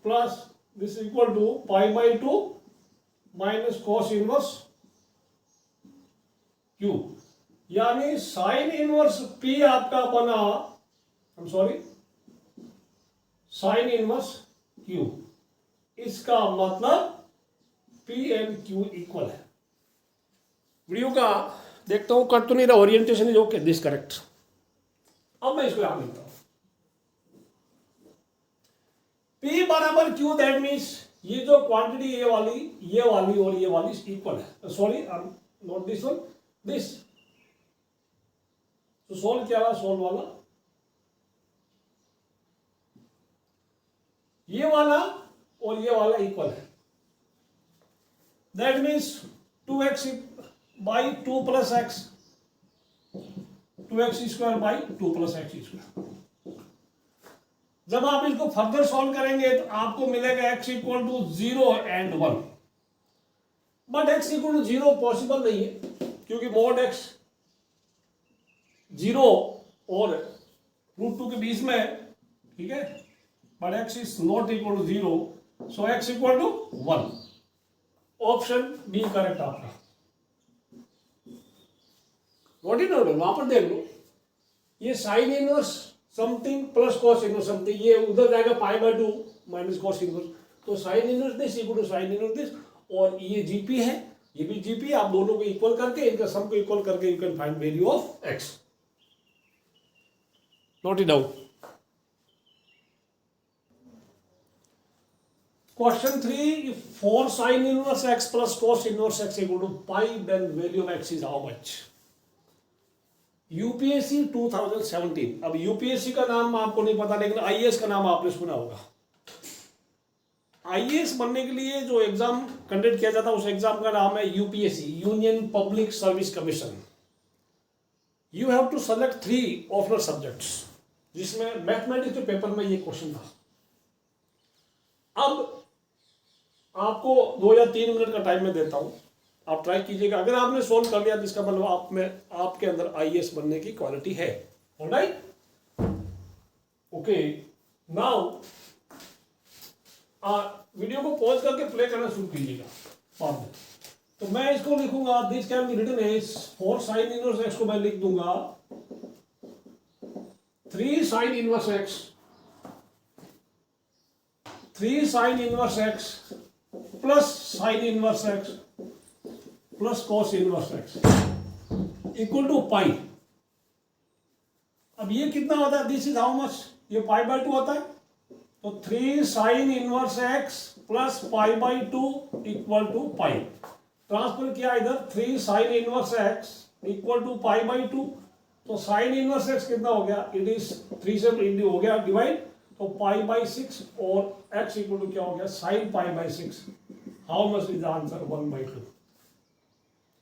plus this equal to pi by 2 minus cos inverse q, यानी साइन इनवर्स p आपका बना, I am sorry, sine inverse q, इसका मतलब p and q equal है। वीडियो का देखता हूं कट तो नहीं रहा, orientation is okay, this correct. अब मैं इसको यहां लिखता हूं p बराबर q, दैट मीन्स ये जो क्वांटिटी ये वाली और ये वाली इक्वल है। Sorry, not this one, this, तो सोल्व क्या रहा, सोल्व वाला ये वाला और ये वाला इक्वल है, that means 2x by 2 plus x, 2x square by 2 plus x square. जब आप इसको फर्दर सॉल्व करेंगे तो आपको मिलेगा x equal to 0 and 1, but x equal to 0 possible नहीं है क्योंकि मोड x 0 और √2 के बीच में है, ठीक है, but x is not equal to 0, so x equal to 1। Option B correct आपका। नोट इट नोट, वहां पर देख लो, ये sine inverse something plus cos inverse something, ये उधर जाएगा pi by 2 minus cos inverse, तो sine inverse this equal to sine inverse this, और ये जीपी है, ये भी जीपी, आप दोनों को इक्वल करके, इनका सम को इक्वल करके you can find value of x. Note it down. Question 3, if for sin inverse x plus cos inverse x equal to pi, then value of x is how much? UPSC 2017, अब UPSC का नाम आपको नहीं पता लेकिन IAS का नाम आपने सुना होगा। आईएएस बनने के लिए जो एग्जाम कंडक्ट किया जाता है उस एग्जाम का नाम है UPSC, union public service commission. You have to select 3 optional subjects, जिसमें मैथमेटिक्स के पेपर में ये क्वेश्चन था। अब आपको 2 या 3 मिनट का टाइम मैं देता हूं, आप ट्राई कीजिएगा। अगर आपने सोल्व कर लिया तो इसका मतलब आप में आपके अंदर आईएएस बनने की क्वालिटी है। ऑलराइट, ओके, नाउ वीडियो को पॉज करके प्ले करना शुरू कीजिएगा बाद में। तो मैं इसको लिखूंगा, this can be written as four sine inverse x को मैं लिख दूंगा 3 sine inverse x, 3 sine inverse x plus sine inverse x plus cos inverse x equal to pi. अब ये कितना होता है, दिस इज हाउ मच, ये पाई बाय 2 होता है, तो 3 sine inverse x plus pi by 2 equal to pi. Transfer किया इधर, 3 sine inverse x equal to pi by 2, तो साइन इनवर्स एक्स कितना हो गया, इट इज 3 से हो गया डिवाइड, तो पाई बाई 6 और x इक्वल टू क्या हो गया, sine pi by 6। How much is the answer, 1/2।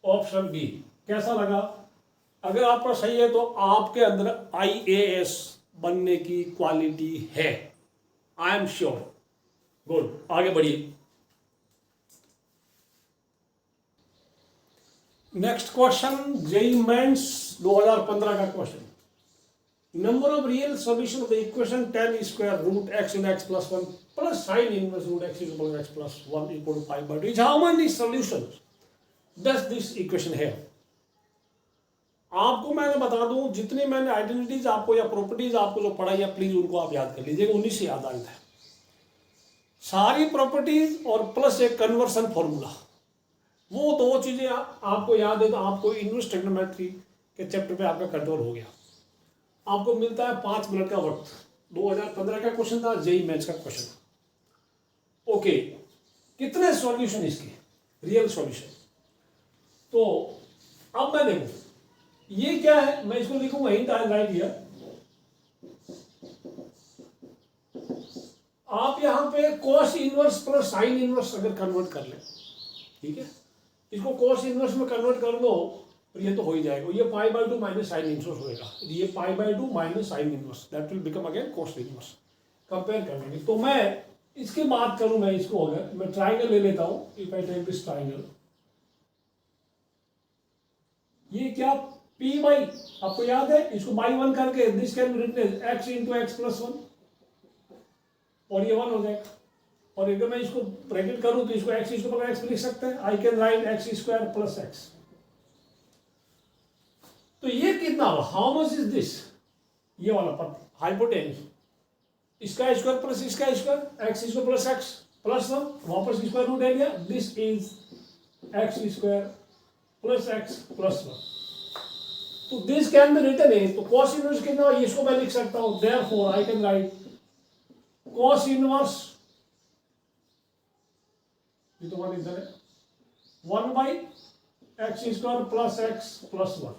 Option B. कैसा लगा? अगर आपका सही है तो आपके अंदर आईएएस बनने की क्वालिटी है, आई एम श्योर। गुड, आगे बढ़िए। नेक्स्ट क्वेश्चन, जेईई मेंस 2015 का question. Number of real solution of the equation tan square root x in x plus 1 plus sin inverse root x equal to x plus 1 equal to pi by 2 is how many solutions does this equation have? आपको मैंने बता दूं, जितनी मैंने identities आपको या properties आपको जो पढ़ाई है प्लीज उनको आप याद कर लीजिएगा, उन्हीं से याद आता है सारी प्रॉपर्टीज और प्लस एक कन्वर्सन फॉर्मूला। वो 2 चीजें आपको याद है तो आपको इनवर्स ट्रिग्नोमेट्री के चैप्टर पे आपका कंट्रोल हो गया। आपको मिलता है 5 मिनट का वक्त। 2015 का क्वेश्चन था, जेईई मेंस का क्वेश्चन। ओके, कितने सॉल्यूशन इसके, रियल सॉल्यूशन। तो अब मैं देखूं, ये क्या है, मैं इसको लिखूंगा हिंट आई राइट हियर। आप यहां पे cos inverse plus sine inverse अगर कन्वर्ट कर ले, ठीक है, इसको cos इनवर्स में कन्वर्ट कर दो तो ये तो हो ही जाएगा, ये pi by two minus sine inverse होएगा, ये pi by two minus sine inverse, that will become again cos inverse. Compare कर लेंगे, तो मैं इसकी बात करूं, मैं इसको अगर मैं ट्राइंगल ले लेता हूं, if I take this triangle, ये क्या p बाई, आपको याद है इसको बाई 1 करके this can be written as x into x plus 1 और ये 1 हो जाएगा। और अगर मैं इसको ब्रैकेट करूं तो इसको x इसको x लिख सकते हैं, आई can right x square plus x. तो ये कितना हुआ, हाउ मच इज दिस, ये वाला पद हाइपोटेन्यूस, इसका स्क्वायर प्लस इसका square, x square plus x plus 1, वापस स्क्वायर रूट ले लिया, this is x square plus x plus 1। तो this can be written as, तो cos इनवर्स कितना, इसको मैं लिख सकता हूं, therefore I can write cos inverse, ये तो वन इधर है, 1 by x square plus x plus 1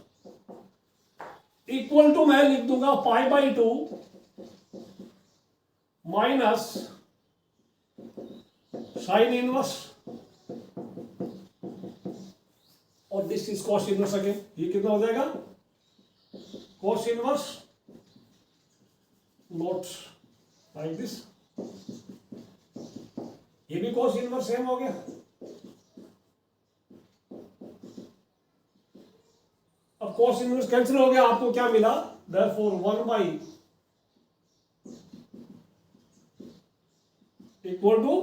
equal to मैं लिख दूंगा pi by 2 minus sine inverse और this is cos inverse again, ये कितना हो जाएगा cos inverse note like this, ये भी cos इनवर्स सेम हो गया। अब cos इनवर्स कैंसिल हो गया, आपको क्या मिला, therefore 1 by equal to,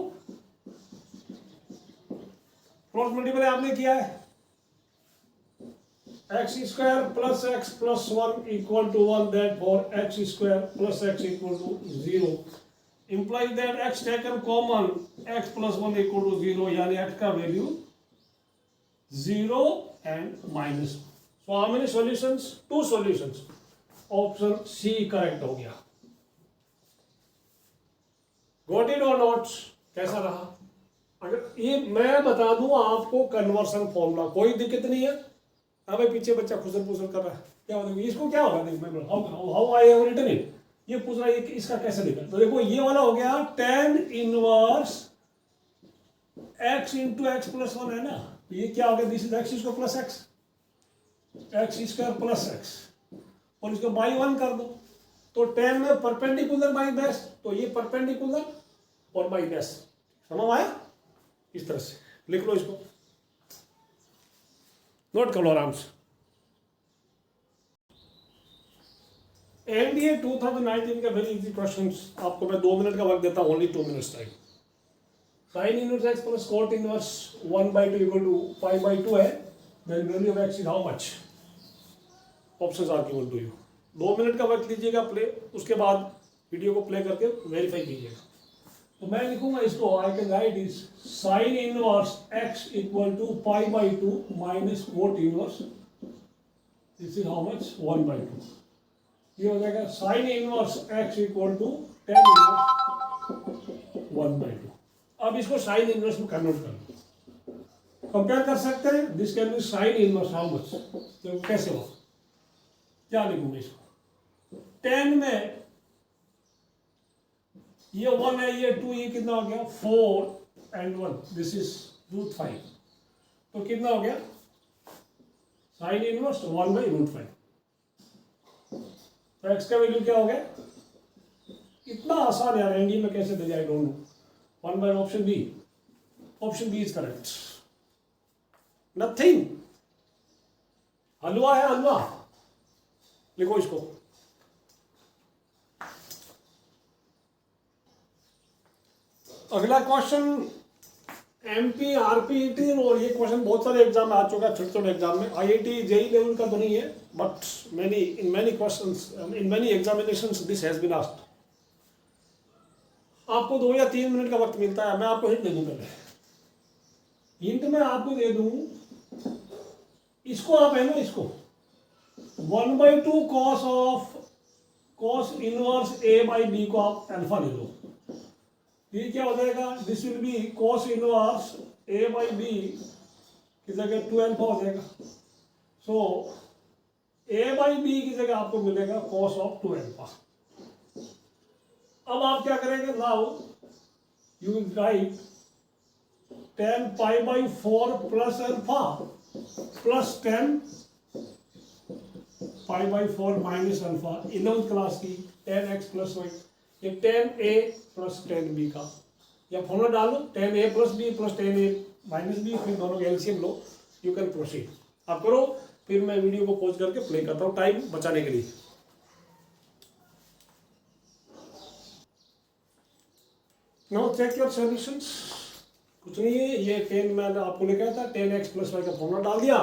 cross multiply आपने किया है, x square plus x plus 1 equal to 1, therefore x square plus x equal to 0 implies that x taken common x plus 1 equal to 0, यानी x का value 0 and minus। So how many solutions? 2 solutions। Option C correct हो गया। Got it or not? कैसा रहा? अगर ये मैं बता दूं आपको कन्वर्सन फॉर्मूला, कोई दिक्कत नहीं है। हाँ भाई पीछे बच्चा खुसर पुसर कर रहा है, क्या होगा इसको, क्या होगा, देखो मैं how I have written it, ये पूछ रहा है इसका कैसे लिखा, तो देखो ये वाला हो गया tan inverse x into x plus 1 है ना, ये क्या हो गया, दिस इज एक्स इसको plus x, x square plus x और इसको बाई 1 कर दो, तो tan में परपेंडिकुलर बाई बेस, तो ये परपेंडिकुलर और बाई बेस, समझ आया, इस तरह से लिख लो, इसको नोट कर लो आराम से। एनडीए 2019 का वेरी इजी क्वेश्चन, आपको मैं 2 मिनट का वक्त देता हूं, only 2 minutes time. Sine inverse x plus cot inverse 1/2 equal to 5/2 है, then value of x is how much, options are given to you. 2 minute का वक्त लीजिएगा प्ले, उसके बाद वीडियो को प्ले करके वेरीफाई कीजिएगा। तो मैं लिखूंगा इसको, I can write is sine inverse x equal to 5/2 minus cot inverse, this is how much 1/2, ये हो जाएगा sine inverse x equal to tan inverse 1/2। अब इसको साइन इनवर्स में कन्वर्ट कर लो, कंपेयर कर सकते हैं, this can B sine inverse how much, तो कैसे हो, क्या लिखूंगा इसको, 10 में ये 1 है, ये 2, ये कितना हो गया 4 and 1, दिस इज √5, तो कितना हो गया साइन इनवर्स 1/√5, तो एक्स का वैल्यू क्या हो गया, इतना आसान है यार, एनडी में कैसे दे जाए, don't know, 1 by option B, option B is correct, nothing, हलवा है हलवा, लिखो इसको। अगला क्वेश्चन एमपी आरपीटी, और ये क्वेश्चन बहुत सारे एग्जाम में आ चुका है, छोटे छोटे एग्जाम में, आईआईटी जेई लेवल का तो नहीं है, but in many questions in many examinations this has been asked. आपको 2 या 3 मिनट का वक्त मिलता है, मैं आपको हिंट दे दूं, पहले हिंट मैं आपको दे दूं, इसको आप है ना, इसको 1/2 cos इनवर्स a/b को आप अल्फा ले लो, ये क्या हो जाएगा, this will B cos inverse a/b की जगह 2 अल्फा हो जाएगा। सो ए बाई बी की जगह आपको मिलेगा कॉस ऑफ 2 अल्फा। अब आप क्या करेंगे, now you will write tan pi by 4 plus alpha plus tan pi by 4 minus alpha 11th class की tan x प्लस वाई, ये tan a plus tan b का, या फॉर्मूला डालो tan a plus b plus tan a minus b, फिर दोनों का LCM low, you can proceed. आप करो, फिर मैं वीडियो को पॉज करके प्ले करता हूँ टाइम बचाने के लिए। Now check your solutions. कुछ नहीं है, ये 10 मैंने आपको लिखा था, tan x प्लस वाई का फॉर्मूला डाल दिया,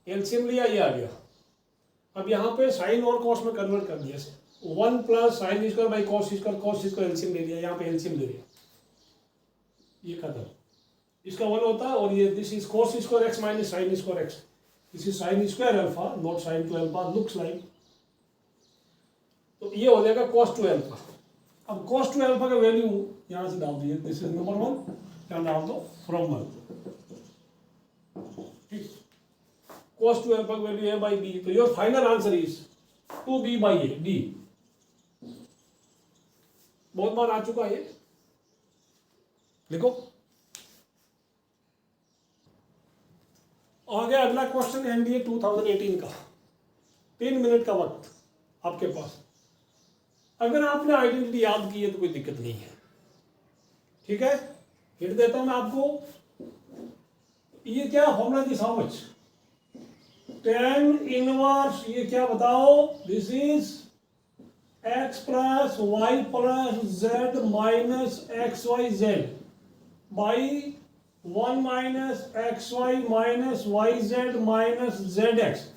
एलसीएम लिया, ये आ गया। अब यहाँ पे साइन और कॉस में कन्वर्ट कर दिया, 1 plus sine square by cos square, cos square LCM ले लिया, यहाँ पे एलसीएम ले लिया, ये खत्म। इसका 1 होता है, और ये this is cos square x minus sine square x, this is sign square alpha not sign to alpha, looks like, तो ये हो जाएगा cos 2 अल्फा। अब cos 2 अल्फा का वैल्यू यहाँ से डाल दिए, दिस इज नंबर 1, यहाँ डाल दो फ्रॉम 1, ठीक। cos 2 अल्फा का वैल्यू a बाई बी, तो your final answer is 2b by a, D. बहुत बार आ चुका है, लिखो। आ गया अगला क्वेश्चन, एनडीए 2018 का, 3 मिनट का वक्त आपके पास। अगर आपने आइडेंटिटी याद की है तो कोई दिक्कत नहीं है, ठीक है। हिट देता हूं मैं आपको, ये क्या formula this how much, tan inverse, ये क्या बताओ, this is x plus y plus z minus x y z by 1 minus x y minus y z minus z x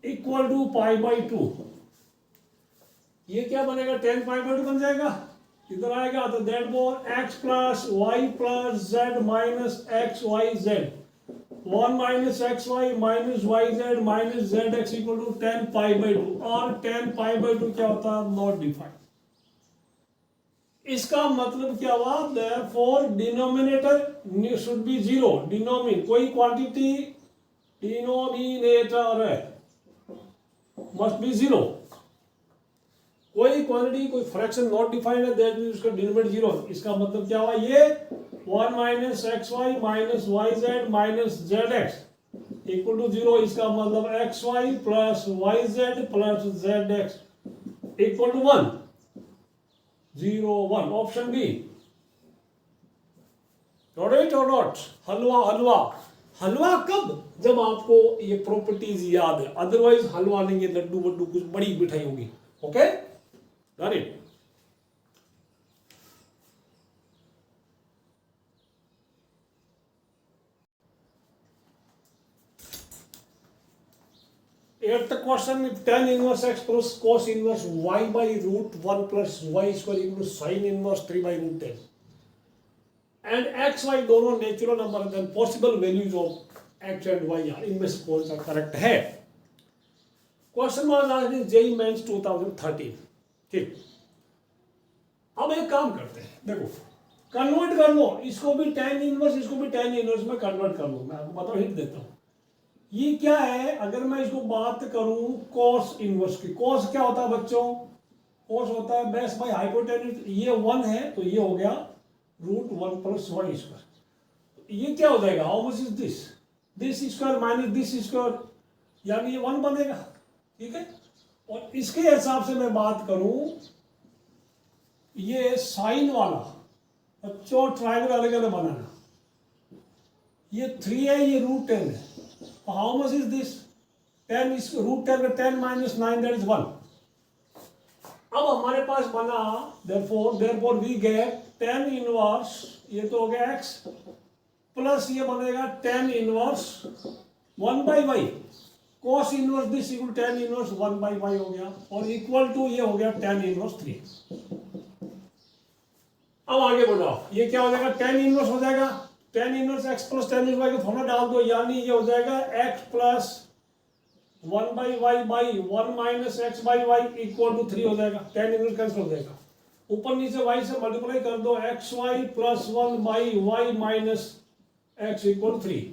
equal to pi by 2। ये क्या बनेगा, tan pi by 2 बन जाएगा, इधर आएगा तो that for x plus y plus z minus x y z 1 minus x y minus y z minus z x equal to tan pi by 2, और tan pi by 2 क्या होता है, not defined. इसका मतलब क्या हुआ, therefore denominator should be 0, denominator कोई quantity denominator must be 0, कोई क्वांटिटी कोई फ्रैक्शन नॉट डिफाइंड है, दैट मींस उसका डिनोमिनेटर 0। इसका मतलब क्या हुआ, ये 1 minus x y minus y z minus z x equal to 0, इसका मतलब x y plus y z plus z x equal to 1, 0 1, option B. Right और नॉट? हलवा हलवा हलवा कब, जब आपको ये प्रॉपर्टीज याद है, अदरवाइज हलवा नहीं है, लड्डू वड्डू कुछ बड़ी मिठाई होगी। Okay, got it. Eighth question, tan inverse x plus cos inverse y by root 1 plus y square equal to sin inverse 3 by root 10, and x y दोनों नेचुरल नंबर है, then possible values of x and y are, इनमें से कौन सा correct है। Question was asked in JEE Mains 2013, ठीक। अब एक काम करते हैं, देखो कन्वर्ट कर लो, इसको भी tan इनवर्स, इसको भी tan इनवर्स में कन्वर्ट कर लो। मैं आपको बताओ, हिंट देता हूँ। ये क्या है, अगर मैं इसको बात करूं कॉस इनवर्स की, कॉस क्या होता है बच्चों, कॉस होता है बेस बाय हाइपोटेन्यूज, ये 1 है तो ये हो गया रूट 1 प्लस वाई स्क्वायर, ये क्या हो जाएगा, how much is this, this square minus this square, यानी ये 1 बनेगा, ठीक है। और इसके हिसाब से मैं बात करूं, ये साइन वाला बच्चों ट्रायंगल अलग अलग बनाना, ये 3 है, ये रूट 10 है, how much is this, 10 is root 10 में 10 minus 9, that is 1। अब हमारे पास बना therefore we get tan inverse, ये तो हो गया x प्लस ये बनेगा tan inverse 1 by y, cos inverse this equal tan inverse 1 by y हो गया, और इक्वल टू ये हो गया tan inverse 3। अब आगे बढ़ाओ, ये क्या हो जाएगा, tan inverse हो जाएगा, tan inverse x plus tan inverse y का फॉर्मूला डाल दो, यानी ये हो जाएगा x plus 1 by y by 1 minus x by y equal to 3 हो जाएगा, tan इनवर्स कैंसिल हो जाएगा, ऊपर नीचे y से मल्टीप्लाई कर दो, x y plus 1 by y minus x equal to 3।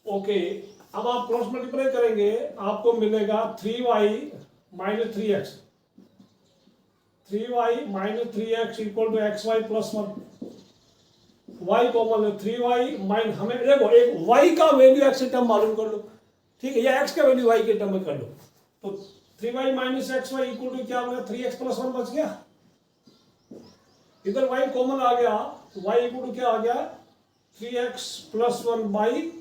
Okay, अब आप क्रॉस मल्टीप्लाई करेंगे, आपको मिलेगा 3y minus 3x, 3y minus 3x equal to xy plus 1, y common है 3y माइनस, हमें देखो एक y का वैल्यू x के टर्म मालूम कर लो, ठीक है, या x का वैल्यू y के टर्म में कर लो, तो 3y minus xy equal to क्या बना, 3x प्लस 1 बच गया, इधर y कॉमन आ गया, y इक्वल टू क्या आ गया, 3x plus 1 by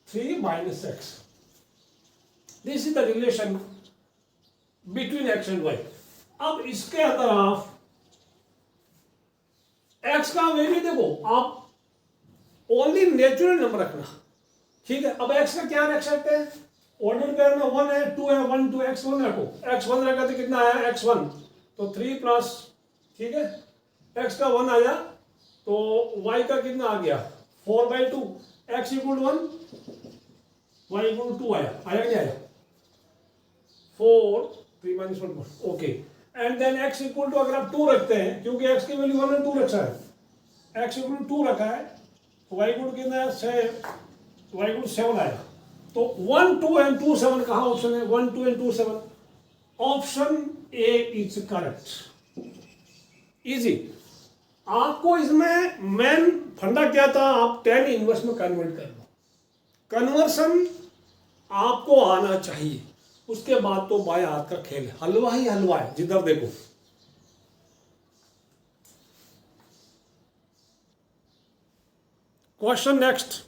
3 minus x. This is the relation between x and y. अब इसके अंदर आप x का वैल्यू देखो, आप ओनली नेचुरल नंबर रखना, ठीक है. अब x का क्या रख सकते हैं, ऑर्डर पेयर में 1 है 2 है 1 2 x1 रखो, x1 रखा तो कितना आया x1, तो 3 प्लस, ठीक है, x का 1 आया, तो y का कितना आ गया 4/2, x इक्वल 1 y इक्वल 2 आया कि नहीं आया, 4 3 minus 1, okay. And then x equal to अगर आप 2 रखते हैं, क्योंकि x की वैल्यू 1 और 2 रखा है, x इक्वल टू 2 रखा है, तो y इक्वल कितना है 6, y इक्वल 7 आया. तो 1 2 एंड 2 7 कहाँ ऑप्शन है, 1 2 and 2 7, option A is correct. Easy. आपको इसमें मेन फंडा क्या था, आप tan इनवर्स में कन्वर्ट कर लो, कन्वर्सन आपको आना चाहिए, उसके बाद तो बाएं हाथ का खेल है, हलवा ही हलवा है, जिधर देखो. क्वेश्चन नेक्स्ट,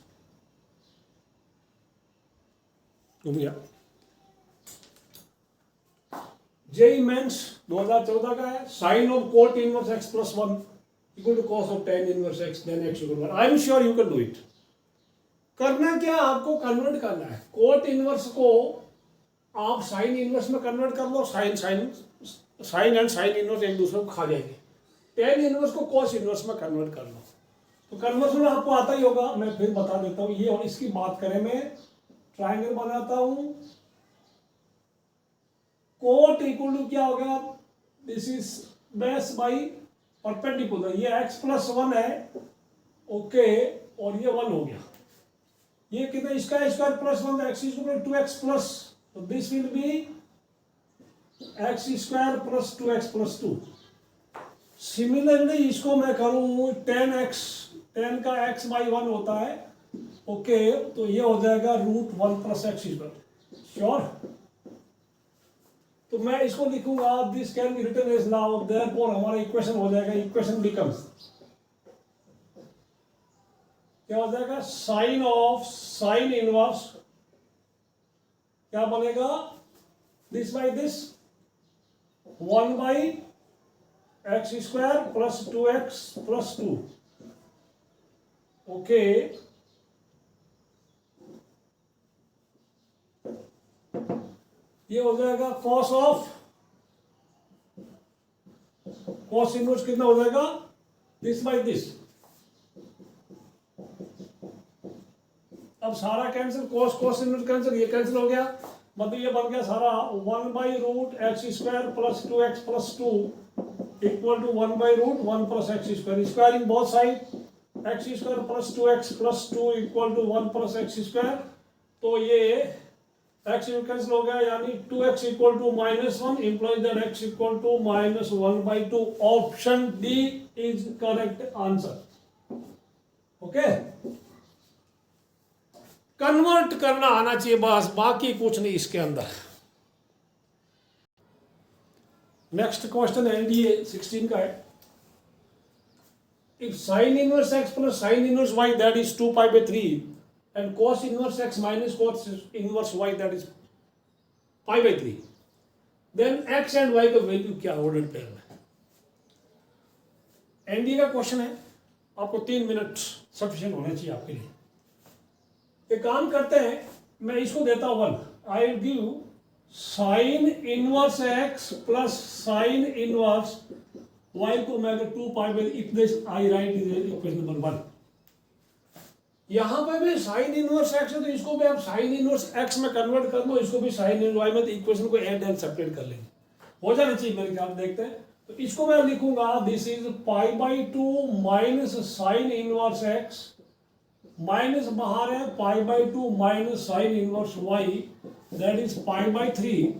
जेई मेंस 2014 का है, sine of cot inverse x plus 1 equal to cos of tan inverse x then x equal 1. I am sure you can do it. करना क्या, आपको कन्वर्ट करना है, कोट इनवर्स को आप साइन इनवर्स में कन्वर्ट कर लो, साइन एंड साइन इनवर्स एक दूसरे को खा जाएंगे, tan इनवर्स को कॉस इनवर्स में कन्वर्ट कर लो. तो कन्वर्सन आपको आता ही होगा, मैं फिर बता देता हूँ. ये और इसकी बात करें, मैं ट्राइंगल बनाता हूं, कोट इक्वल टू क्या हो गया, this is base by perpendicular, ये x प्लस 1 है, ओके, और ये 1 हो गया, ये कितना, इसका square plus 1, x equal to 2x plus, तो this will be x square plus 2x plus 2. Similarly इसको मैं करूं 10 का x बाई 1 होता है, ओके, तो ये हो जाएगा √1 प्लस x स्क्वायर. श्योर. तो मैं इसको लिखूंगा, this can be written as now, therefore हमारा इक्वेशन हो जाएगा, इक्वेशन बिकम्स क्या हो जाएगा, साइन ऑफ साइन इनवर्स क्या बनेगा, this by this 1 by x square plus 2x plus 2, okay. ये हो जाएगा कॉस ऑफ कॉस इनवर्स कितना हो जाएगा, दिस बाई दिस. अब सारा कैंसिल, कॉस इनवर्स कैंसिल, ये कैंसिल हो गया, मतलब ये बन गया सारा 1 by root x square plus 2x plus 2 equal to 1 by root 1 plus x square, squaring both side, x square plus 2x plus 2 equal to 1 plus x square. तो ये x कैंसिल हो गया, यानी 2x equal to -1 implies that x equal to -1/2. Option D is correct answer. Okay, convert करना आना चाहिए बस, बाकी कुछ नहीं इसके अंदर. नेक्स्ट क्वेश्चन एनडीए 16 का है. If sine inverse x plus sine inverse y that is 2π/3 and cos inverse x minus cos inverse y that is π/3, then x and y का वैल्यू क्या ऑर्डर पेयर में. एनडी का question है, आपको 3 minute sufficient होना चाहिए आपके लिए. एक काम करते हैं, मैं इसको देता हूं 1, I will give sine inverse x plus sine inverse y को मैं अगर 2π, if this I write equation number 1. यहां पे भी साइन इनवर्स x है, तो इसको भी आप साइन इनवर्स x में कन्वर्ट कर दो, इसको भी साइन इनवर्स y में, तो इक्वेशन को ऐड एंड सेपरेट कर लेंगे, हो जाना चाहिए मेरे ख्याल. देखते हैं, तो इसको मैं लिखूंगा, this is π/2 minus sine inverse x minus बाहर है pi by 2 minus sine inverse y that is pi by 3।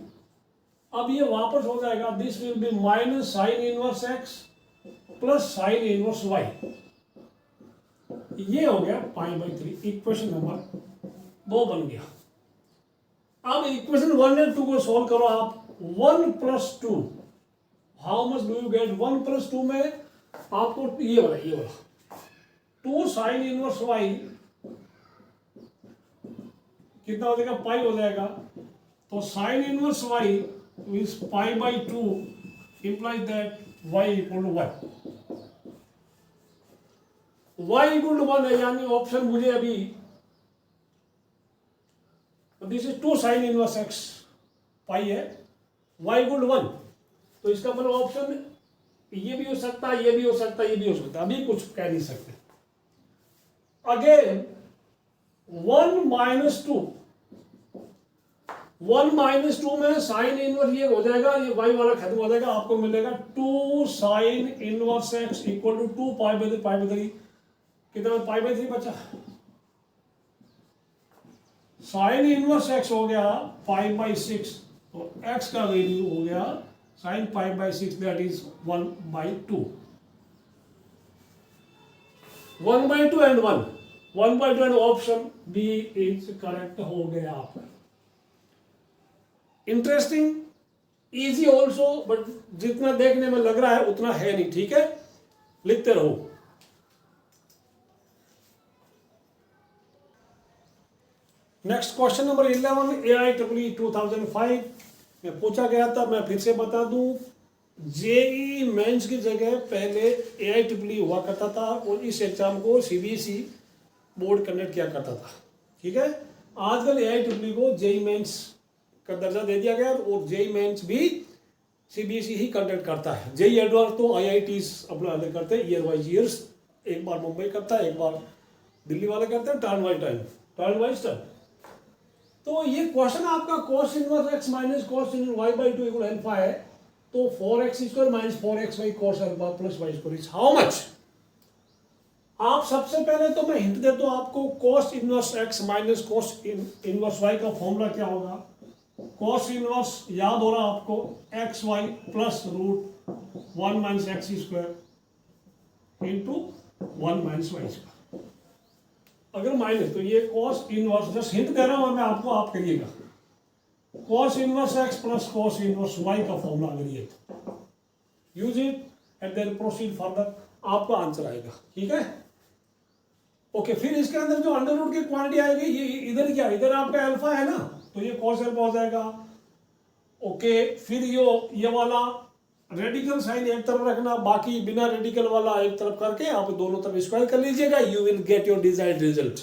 अब ये वापस हो जाएगा, this will be minus sine inverse x plus sine inverse y, ये हो गया पाई बाई 3। इक्वेशन नंबर 2 बन गया। अब इक्वेशन 1 और 2 को सॉल्व करो आप। 1 plus 2 how much do you gate? 1 plus 2 में आपको ये वाला 2 साइन इनवर्स वाई कितना हो जाएगा? पाई हो जाएगा। तो sine inverse y is pi by 2 implies that y equal to 1। y equal to 1 है, यानी ऑप्शन मुझे अभी this is 2 sine inverse x pi है, y equal to 1। तो इसका मतलब ऑप्शन ये भी हो सकता है, ये भी हो सकता है, ये भी हो सकता है, अभी कुछ कह नहीं सकते। अगेन 1 माइनस 2, 1 माइनस 2 में साइन इनवर्स ये हो जाएगा, ये y वाला खत्म हो जाएगा, आपको मिलेगा 2 sine inverse x equal to 2 pi by 3। कितना पाई बाई 3 बचा? साइन इनवर्स एक्स हो गया पाई बाई 6, तो x का वैल्यू हो गया sine pi by 6 that is 1 by 2। 1 by 2 and 1 by 2 and option B is correct हो गया आपका। इंटरेस्टिंग, इजी ऑल्सो, बट जितना देखने में लग रहा है उतना है नहीं। ठीक है, लिखते रहो। नेक्स्ट क्वेश्चन नंबर 11 AIEEE 2005 में पूछा गया था। मैं फिर से बता दूं, जेई मेंस की जगह पहले AIEEE हुआ करता था और इस एग्जाम को CBSE बोर्ड कंडक्ट किया करता था। ठीक है, आजकल AIEEE को जेई मेंस का दर्जा दे दिया गया और जेई मेंस भी CBSE ही कंडक्ट करता है। जेई एडवांस तो IITs अपना अलग करते हैं, ईयर वाइज ईयर्स, एक बार मुंबई करता है, एक बार दिल्ली वाले करते हैं, टर्न वाइज टर्न। तो ये क्वेश्चन आपका cos inverse x minus cos inverse y by 2 equal alpha है, तो 4x square minus 4xy cos alpha plus y square is how much? आप सबसे पहले तो मैं हिंट देता हूं आपको, cos inverse x minus cos inverse y का फॉर्मूला क्या होगा? cos इनवर्स याद हो रहा आपको, x y plus root 1 minus x square into 1 minus Y square. अगर माइनस तो ये cos इनवर्स, जस्ट हिंट दे रहा हूं मैं आपको, आप करिएगा। cos inverse x plus cos inverse y का फॉर्मूला अगर ये, use it and then proceed further, आपका आंसर आएगा। ठीक है, ओके। फिर इसके अंदर जो अंडर रूट की क्वांटिटी आएगी, ये इधर क्या, इधर आपका अल्फा है ना, तो ये cos अल्फा हो जाएगा। ओके, फिर ये वाला रेडिकल साइन एक तरफ रखना, बाकी बिना रेडिकल वाला एक तरफ करके आप दोनों तरफ स्क्वायर कर लीजिएगा, you will get your desired result.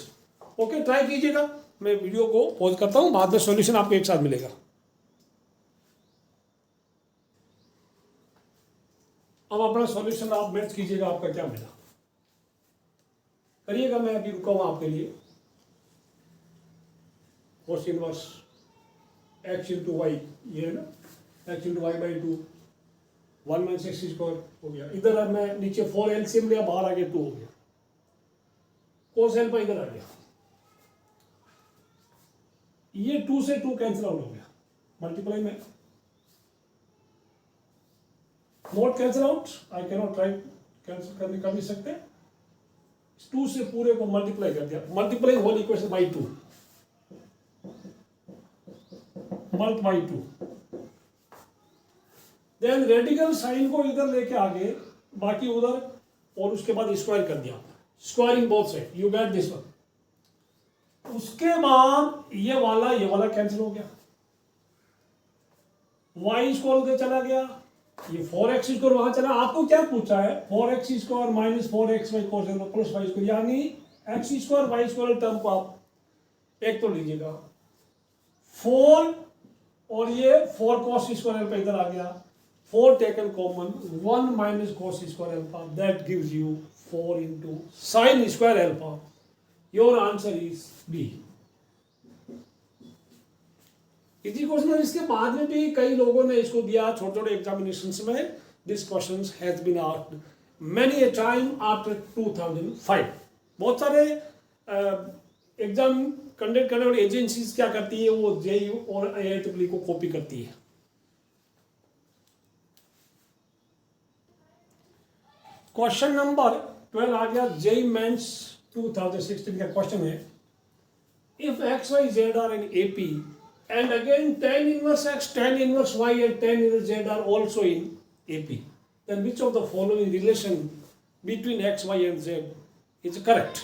Okay, try कीजिएगा। मैं वीडियो को पॉज करता हूं, बाद में सॉल्यूशन आपको एक साथ मिलेगा। अब अपना सॉल्यूशन आप मैच कीजिएगा, आपका क्या मिला करिएगा। मैं अभी रुका हूं आपके लिए। cos inverse x into y, ये है ना, x into y by 2 1 minus x square हो गया। इधर अब मैं नीचे 4 एलसीएम लिया, बाहर आगे 2 हो गया, cos अल्फा इधर आ गया, ये 2 से 2 कैंसिल आउट हो गया, मल्टीप्लाई में not cancel out, I can not try cancel करने कर नहीं सकते, 2 से पूरे को मल्टीप्लाई कर दिया, multiply whole equation by 2, mult by 2, then radical sign को इधर लेके आगे, बाकी उधर, और उसके बाद स्क्वायर कर दिया, squaring both side, you get this one. उसके बाद ये वाला कैंसिल हो गया, y स्क्वायर उधर चला गया, ये 4x स्क्वायर वहां चला। आपको क्या पूछा है? 4x square minus 4xy cos alpha plus y square, यानी x square y square term को आप एक तो लीजिएगा, 4 और ये 4 cos स्क्वायर अल्फा इधर आ गया, 4 taken common, 1 minus cos square alpha, that gives you 4 into sine square alpha. Your answer is B. इसी क्वेश्चन, इसके बाद में भी कई लोगों ने इसको दिया छोटे छोटे एग्जामिनेशंस में। This question has been asked many a time after 2005। बहुत सारे एग्जाम कंडक्ट करने वाली एजेंसीज क्या करती है, वो जेई और IIEEE को कॉपी करती है। क्वेश्चन नंबर 12 आ गया, जेई मेंस 2016 का क्वेश्चन है, if x y z are in AP and again tan inverse x, tan inverse y and tan inverse z are also in AP, then which of the following relation between x, y and z is correct?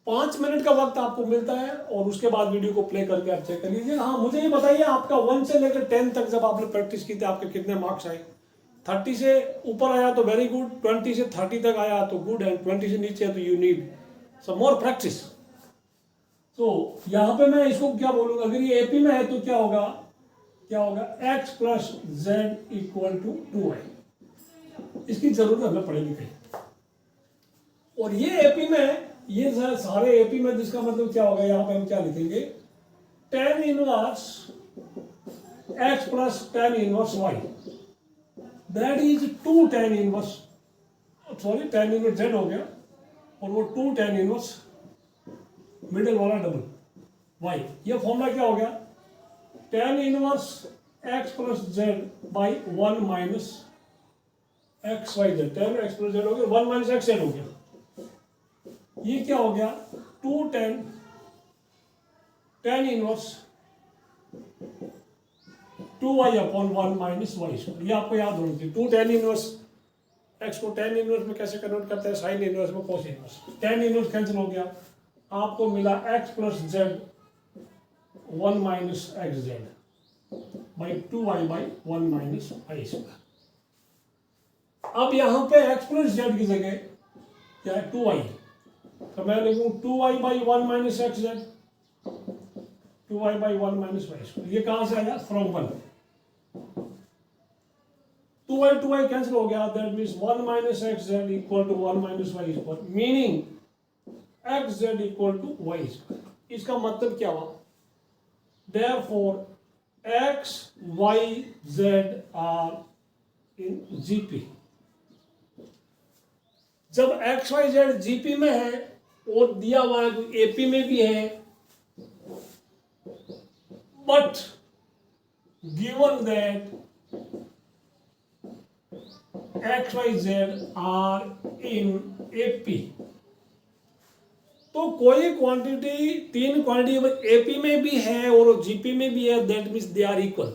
5 minute का वक्त आपको मिलता है और उसके बाद video को play करके आप चेक कर लीजिए। हाँ, मुझे ये बताइए आपका 1 से लेकर 10 तक जब आपने प्रैक्टिस की थी आपके कितने मार्क्स आए? 30 से ऊपर आया तो वेरी गुड, 20 से 30 तक आया तो गुड, एंड 20 से नीचे तो you need some more practice. तो यहां पे मैं इसको क्या बोलूंगा, अगर ये AP में है तो क्या होगा x plus z equal to 2y। इसकी जरूरत हमें पड़ेगी कहीं। और ये AP में, ये सारे AP में, जिसका मतलब क्या होगा, यहां पे हम क्या लिखेंगे, tan inverse x plus tan inverse y, that is 2 tan inverse, sorry tan inverse z हो गया, और वो 2 tan इनवर्स मिडिल वाला डबल y। ये फॉर्मूला क्या हो गया, tan inverse x plus z by 1 minus x y z, tan x plus z हो गया 1 माइनस एक्स जेड हो गया। ये क्या हो गया, 2 tan inverse 2y upon 1 minus Y square. ये आपको याद होनी चाहिए। 2 tan इनवर्स x को tan इनवर्स में कैसे कन्वर्ट करते हैं, साइन इनवर्स में cos inverse. tan inverse cancel हो गया, आपको मिला x plus z 1 minus x z by 2y by 1 minus Y square. अब यहां पे x प्लस जेड की जगह क्या है, 2y, तो मैं लिखूं 2y by 1 minus x z, 2y by 1 minus Y square. ये कहां से आया, फ्रॉम 1। 2y कैंसिल हो गया, that means 1 minus x z equal to 1 minus Y square, meaning x z equal to y square. इसका मतलब क्या हुआ, therefore x y z are in GP. जब एक्स वाई जेड जीपी में है और दिया हुआ है तो एपी में भी है, but given that x y z are in AP, तो कोई क्वांटिटी, 3 क्वांटिटी एपी में भी है और जीपी में भी है, that means they are equal,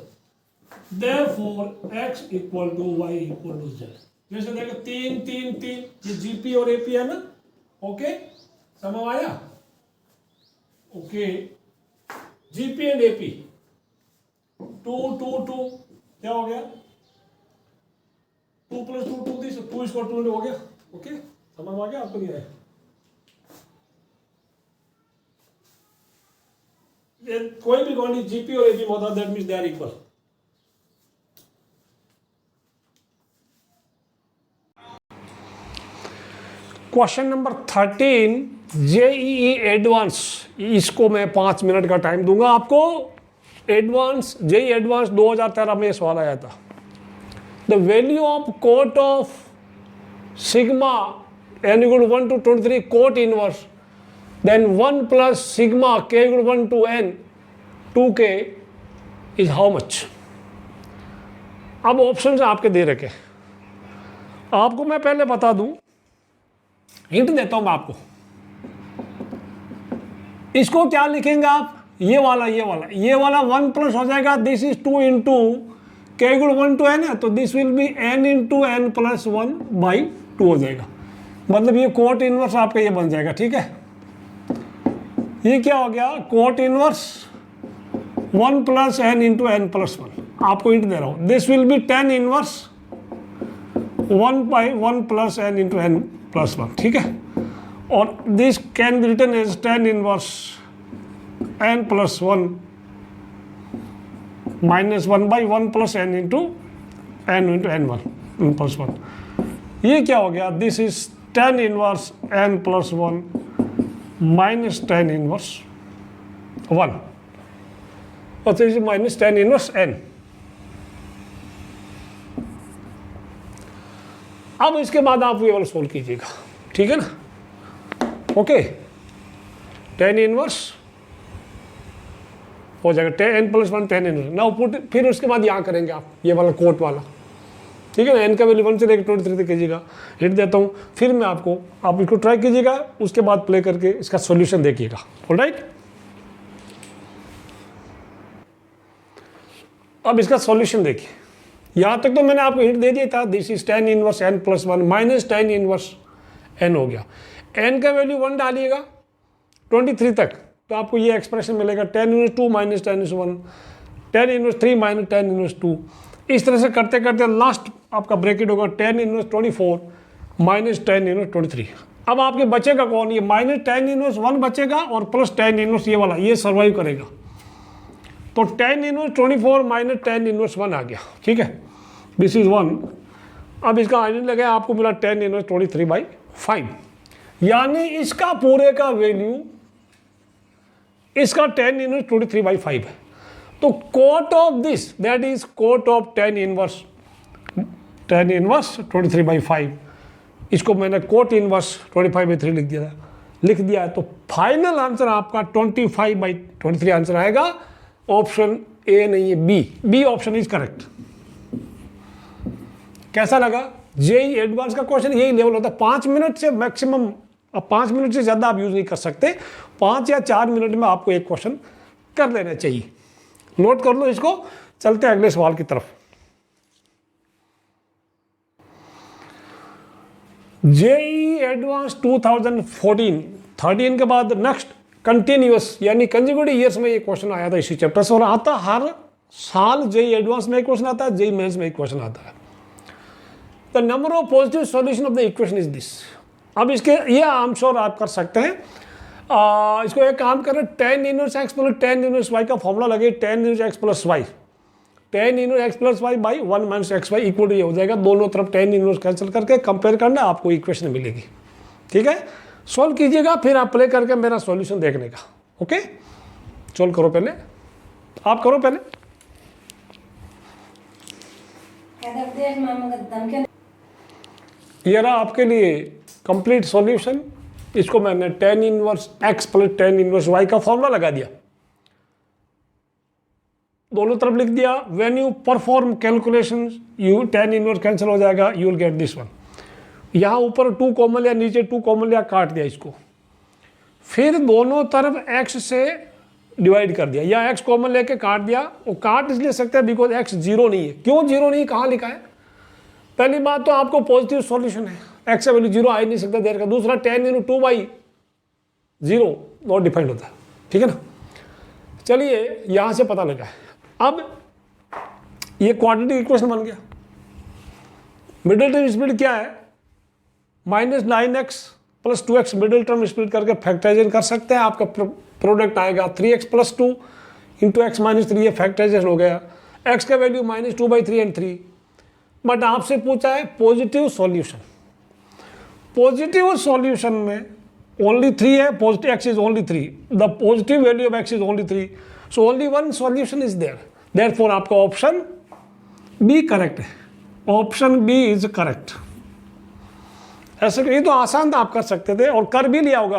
therefore x equal to y equal to z. जैसे देखो 3 3 3, ये जीपी और एपी है ना, ओके, समझ आया, ओके। जीपी एंड एपी 2 2 2 क्या हो गया, 2 प्लस 2 2 दिस 2 इसको 2 हो गया, ओके, समझ आ गया आपको, नहीं आया? कोई भी क्वांटिटी जीपी और एपी में होता है, that means they are equal. Question number 13 JEE advance, इसको मैं 5 मिनट का टाइम दूंगा आपको। एडवांस, जेईई एडवांस 2013 में सवाल आया था। The value of cot of sigma n equal to 1 to 23 कोट inverse, then 1 plus sigma k equal to 1 to n 2k is how much? अब ऑप्शंस आपके दे रखे, आपको मैं पहले बता दूं, हिंट देता हूं मैं आपको। इसको क्या लिखेंगे आप, ये वाला 1 प्लस हो जाएगा, this is 2 into k equal to 1 to n है, तो this will B n into n plus 1 by 2 हो जाएगा। मतलब ये कोट इनवर्स आपका ये बन जाएगा, ठीक है। ये क्या हो गया, cot inverse 1 plus n into n plus 1, आपको इंट दे रहा हूं। This will be tan inverse 1 by 1 plus n into n plus 1, ठीक है। और this can be written as tan inverse n plus 1 minus 1 by 1 plus n into n plus 1। ये क्या हो गया, this is tan inverse n plus 1 minus tan inverse 1, और this is minus tan inverse n। अब इसके बाद आप ये वाला सोल्व कीजिएगा, ठीक है ना। ओके, टेन इनवर्स हो जाएगा, n plus 1 tan inverse. Now put, फिर उसके बाद यहाँ करेंगे आप ये वाला कोट वाला, ठीक है ना। n का वैल्यू 1 से लेकर 23 तक कीजिएगा। हिट देता हूँ, फिर मैं आपको, आप इसको ट्राई कीजिएगा, उसके बाद प्ले करके इसका सॉल्यूशन देखिएगा। ऑलराइट, अब इसका सॉल्यूशन देखिए। यहाँ तक तो मैंने आपको हिंट दे दिया था, this is tan inverse n plus 1 minus tan inverse n हो गया। n का वैल्यू 1 डालिएगा 23 तक, तो आपको ये एक्सप्रेशन मिलेगा, tan inverse 2 minus tan inverse 1, tan inverse 3 minus tan inverse 2। इस तरह से करते करते लास्ट आपका ब्रैकेट होगा tan inverse 24 minus tan inverse 23। अब आपके बचेगा कौन, ये माइनस टेन इनवर्स 1 बचेगा और प्लस टेन इनवर्स ये वाला, ये सर्वाइव करेगा। तो tan inverse 24 minus tan inverse 1 आ गया, ठीक है, दिस इज 1। अब इसका आइडेंट लगाया, आपको मिला टेन इनवर्स 23/5, यानी इसका पूरे का वैल्यू, इसका टेन इनवर्स 23/5 है। तो cot of this, that is cot of tan inverse 23/5, इसको मैंने कोट इनवर्स 25/3 लिख दिया है। तो फाइनल आंसर आपका 25/23 आंसर आएगा। ऑप्शन ए नहीं है, बी ऑप्शन इज करेक्ट। कैसा लगा? जेईई एडवांस का क्वेश्चन यही लेवल होता है, 5 मिनट से मैक्सिमम, अब 5 मिनट से ज़्यादा आप यूज़ नहीं कर सकते, 5 या 4 मिनट में आपको एक क्वेश्चन कर लेना चाहिए। नोट कर लो इसको, चलते हैं अगले सवाल की तरफ। जेईई एडवांस 2014, 13 के बाद नेक्स्ट कंटिन्यूअस यानी कंसेक्यूटिव ईयर्स में ये क्वेश्चन आया था इसी चैप्टर से, और आता हर साल जेईई एडवांस में एक क्वेश्चन आता है, जेईई मेंस में एक क्वेश्चन आता है। The number of positive solution of the equation is this. अब इसके ये आई एम श्योर आप कर सकते हैं। इसको एक काम करें, tan inverse x plus tan inverse y का फॉर्मूला लगे, tan inverse x plus y, tan inverse x plus y by 1 minus x y equal to ये हो जाएगा। दोनों तरफ टेन इनवर्स कैंसिल करके कंपेयर करना, आपको इक्वेशन मिलेगी। ठीक है, सॉल्व कीजिएगा, फिर आप प्ले करके मेरा सॉल्यूशन देखने का। ओके, सॉल्व करो पहले, आप करो पहले। ये रहा आपके लिए कंप्लीट सॉल्यूशन। इसको मैंने tan inverse x plus tan inverse y का फॉर्मूला लगा दिया, दोनों तरफ लिख दिया। When you perform calculation, you tan inverse cancel हो जाएगा, you will get this one. यहाँ ऊपर 2 कॉमन लिया, नीचे 2 कॉमन लिया, काट दिया इसको। फिर दोनों तरफ x से डिवाइड कर दिया, या x कॉमन लेके काट दिया। वो काट इसलिए सकते हैं बिकॉज x जीरो नहीं है। क्यों जीरो नहीं, कहाँ लिखा है? पहली बात तो आपको पॉजिटिव सॉल्यूशन है, x का वैल्यू जीरो आ ही नहीं सकता देर का। दूसरा 10 × 2/0 नॉट डिफाइंड होता है, ठीक है ना। चलिए यहाँ से पता लगा है। अब ये क्वाड्रेटिक इक्वेशन बन गया। मिडिल टर्म स्प्लिट क्या है? -9x + 2x middle term split करके फैक्टराइजेशन कर सकते हैं। आपका प्रोडक्ट आएगा 3x + 2 × x - 3, ये फैक्टराइजेशन हो गया। x का वैल्यू -2/3 एंड 3। बट आपसे पूछा है पॉजिटिव सॉल्यूशन। पॉजिटिव सॉल्यूशन में ओनली 3 है, positive x is only 3, the positive value of x is only 3, so only one solution is there. Therefore आपका ऑप्शन बी करेक्ट है। Option B is correct. ऐसे ये तो आसान था, आप कर सकते थे और कर भी लिया होगा।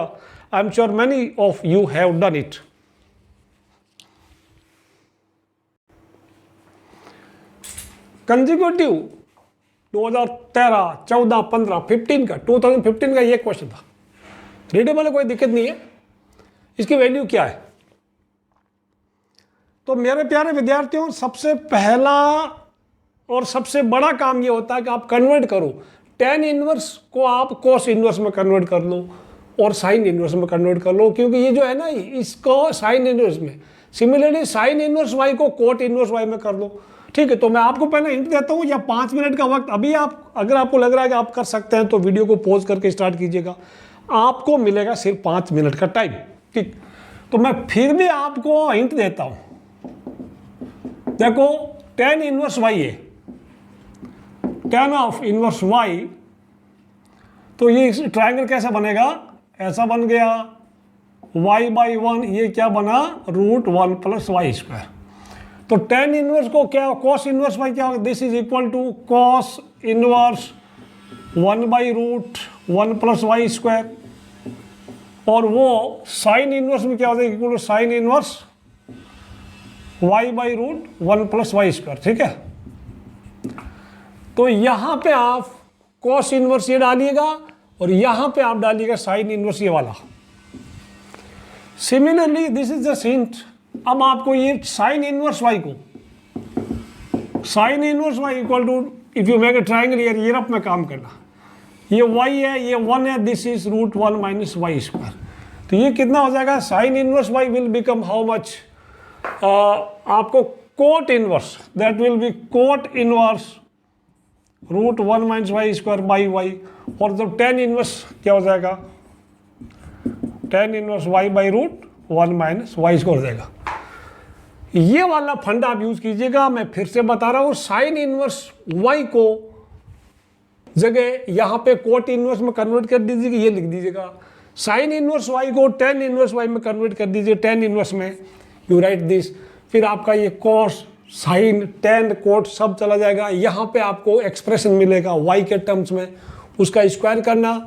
आई am sure many of you have done it. Consecutive 2013, 14, 15, 15 का 2015 का ये क्वेश्चन था। रीडेबल है, कोई दिक्कत नहीं है। इसकी वैल्यू क्या है? तो मेरे प्यारे विद्यार्थियों, सबसे पहला और सबसे बड़ा काम ये होता है कि आप कन्वर्ट करो। टेन इनवर्स को आप कोस इनवर्स में कन्वर्ट कर लो और साइन इनवर्स में कन्वर्ट कर लो, क्योंकि ये जो है ना, इसको साइन इनवर्स में, सिमिलरली साइन इनवर्स वाई को कोट इनवर्स वाई में कर लो। ठीक है, तो मैं आपको पहले हिंट देता हूँ, या 5 मिनट का वक्त अभी आप, अगर आपको लग रहा है कि आप कर सकते हैं तो वीडियो को पॉज करके स्टार्ट कीजिएगा। आपको मिलेगा सिर्फ 5 मिनट का टाइम। ठीक, तो मैं फिर भी आपको हिंट देता हूँ। देखो, टेन इनवर्स वाई है, टेन ऑफ इनवर्स वाई, तो ये ट्रायंगल कैसा बनेगा? ऐसा बन गया, y/1, ये क्या बना? √1 + y²। तो टेन इनवर्स को क्या, कॉस इनवर्स वाई क्या होगा? This is equal to cos inverse 1/√1 + y²। और वो साइन इनवर्स में क्या हो जाएगा, equal to sine inverse y by root 1 plus Y square, ठीक है। तो यहां पे आप कॉस इनवर्स ये डालिएगा और यहां पे आप डालिएगा साइन इनवर्स ये वाला। Similarly this is the hint. अब आपको ये साइन इनवर्स y को, sine inverse y equal to, if you make a triangle here, ये रफ में काम करना, ये y है, ये 1 है, this is root 1 minus Y square. तो ये कितना हो जाएगा, sine inverse y will become how much, आपको cot inverse, that will be cot inverse root 1 minus Y square by y. और जब टेन इनवर्स क्या हो जाएगा, tan inverse y by root 1 minus Y square हो जाएगा। ये वाला फंडा आप यूज कीजिएगा। मैं फिर से बता रहा हूं, साइन इनवर्स y को जगह यहां पे कोट इनवर्स में कन्वर्ट कर दीजिएगा, ये लिख दीजिएगा। साइन इनवर्स y को टेन इनवर्स y में कन्वर्ट कर दीजिए, टेन इनवर्स में यू राइट दिस। फिर आपका ये कॉस, साइन, टेन, कोट सब चला जाएगा। यहाँ पे आपको एक्सप्रेशन मिलेगा y के टर्म्स में, उसका स्क्वायर करना,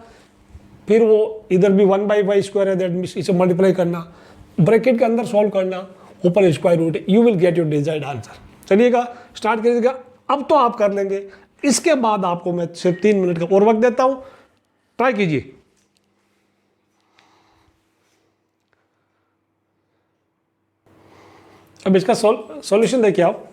फिर वो इधर भी 1 बाई वाई स्क्वायर है, दैट मीन्स इसे मल्टीप्लाई करना, ब्रैकेट के अंदर सॉल्व करना, ऊपर square root, you will get your desired answer. चलिएगा स्टार्ट करिएगा। अब तो आप कर लेंगे, इसके बाद आपको मैं सिर्फ 3 मिनट का और वक्त देता हूं, ट्राई कीजिए। अब इसका सॉल्यूशन देखिए आप,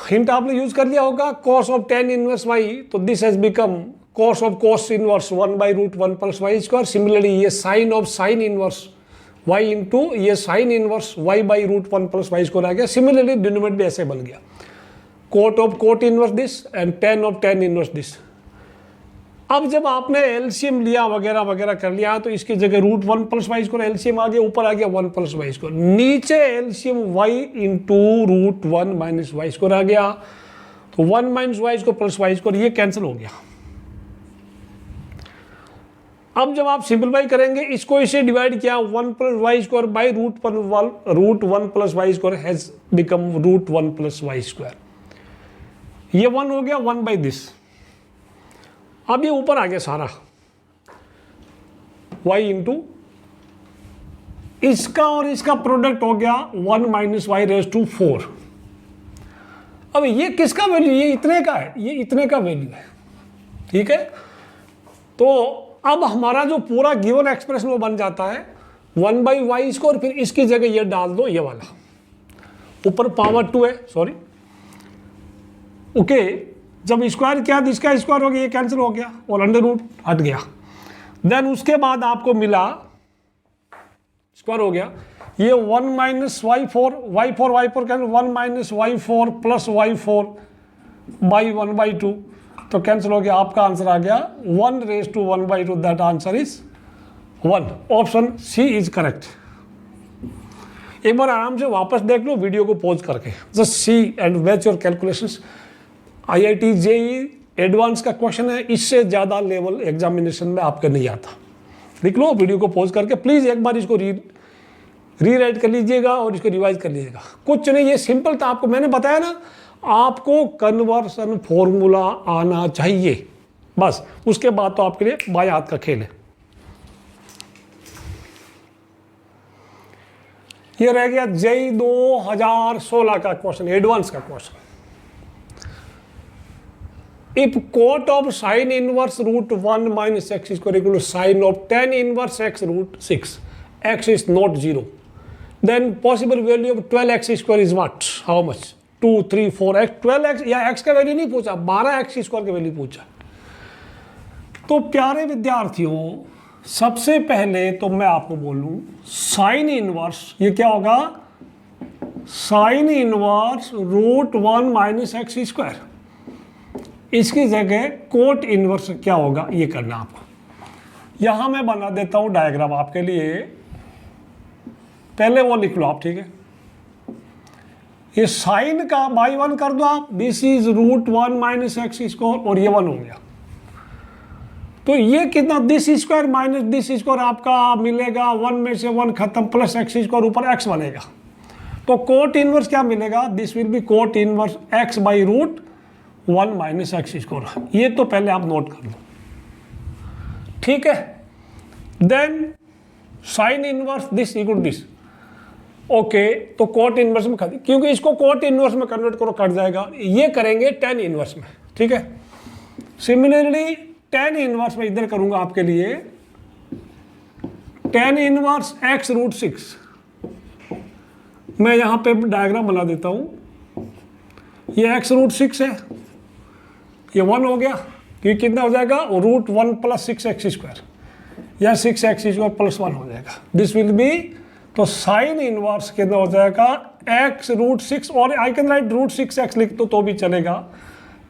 हिंट आपने यूज कर लिया होगा, cos of tan inverse y, तो this has become cos of cos inverse 1 by root 1 plus Y square. Similarly ये sine of sine inverse y into ये sine inverse y by root 1 plus Y square आ गया। Similarly denominator भी ऐसे बन गया, cot of cot inverse this and tan of tan inverse this. अब जब आपने एलसीएम लिया वगैरह वगैरह कर लिया, तो इसकी जगह root 1 plus Y square LCM आ गया, ऊपर आ गया 1 प्लस वाई स्क्वायर, नीचे LCM y into root 1 minus Y square आ गया। तो 1 minus Y square plus Y square ये कैंसिल हो गया। अब जब आप सिंपलीफाई करेंगे, इसको इसे डिवाइड किया, 1 plus Y square by root 1 plus Y square has become root 1 plus Y square. ये 1 हो गया 1 बाई दिस। अब ये ऊपर आ गया सारा y इंटू इसका और इसका प्रोडक्ट हो गया 1 माइनस वाई रेज टू 4। अब ये किसका वैल्यू, ये इतने का है, ये इतने का वैल्यू है, ठीक है। तो अब हमारा जो पूरा गिवन एक्सप्रेशन वो बन जाता है 1 बाई वाई स्क्वायर, फिर इसकी जगह ये डाल दो, ये वाला ऊपर पावर 2 है, सॉरी, ओके। जब स्क्वायर किया तो इसका स्क्वायर हो गया, ये कैंसिल हो गया और अंडर रूट हट गया। देन उसके बाद आपको मिला, स्क्वायर हो गया, ये 1 minus y four, y four cancel, 1 minus y four plus y four by 1 by 2, तो कैंसिल हो गया। आपका आंसर आ गया 1 raise to 1 by 2, that answer is 1। Option C is correct. एक बार आराम से वापस देख लो वीडियो को पॉज करके, just see and match your calculations. IIT JEE advance का क्वेश्चन है, इससे ज़्यादा लेवल एग्जामिनेशन में आपके नहीं आता। लिख लो वीडियो को पॉज करके, प्लीज़ एक बार इसको रीराइट कर लीजिएगा और इसको रिवाइज कर लीजिएगा। कुछ नहीं, ये सिंपल था, आपको मैंने बताया ना, आपको कन्वर्सन फॉर्मूला आना चाहिए, बस। उसके बाद तो आपके लिए बाएं हाथ का खेल है। ये रह गया JEE 2016 का क्वेश्चन, एडवांस का question. If cot of sin inverse root 1 minus x is equal to sin of tan inverse x root 6, x is not 0, then possible value of 12x square is what? How much? 2, 3, 4x, 12x या x का value नहीं पूछा, 12x square का value पूछा। तो प्यारे विद्यार्थियों, सबसे पहले तो मैं आपको बोलूं, साइन इनवर्स ये क्या होगा, sine inverse root 1 minus x square, इसकी जगह कोट इनवर्स क्या होगा ये करना आपको। यहां मैं बना देता हूं डायग्राम आपके लिए, पहले वो लिख लो आप, ठीक है। ये साइन का बाई 1 कर दो आप, this is root 1 minus x square, और ये 1 हो गया। तो ये कितना, this square minus this square आपका मिलेगा, 1 में से 1 खत्म, प्लस एक्स स्क्वायर ऊपर एक्स बनेगा। तो कोट इनवर्स क्या मिलेगा, this will be cot inverse x by root 1 minus x square. ये तो पहले आप नोट कर लो, ठीक है। Then sine inverse this equal this. Okay, तो कोट इनवर्स में कर, क्योंकि इसको कोट इनवर्स में कन्वर्ट करो कट जाएगा, ये करेंगे टेन इनवर्स में, ठीक है। सिमिलरली टेन इनवर्स में इधर करूंगा आपके लिए, टेन इनवर्स एक्स रूट 6। मैं यहां पे डायग्राम बना देता हूं, ये एक्स रूट 6 है, ये 1 हो गया, क्योंकि कितना हो जाएगा रूट 1 प्लस 6x², या 6x² प्लस 1 हो जाएगा। दिस विल बी, तो साइन इनवर्स कितना हो जाएगा x रूट 6, और आई कैन राइट रूट 6x लिख दो तो भी चलेगा,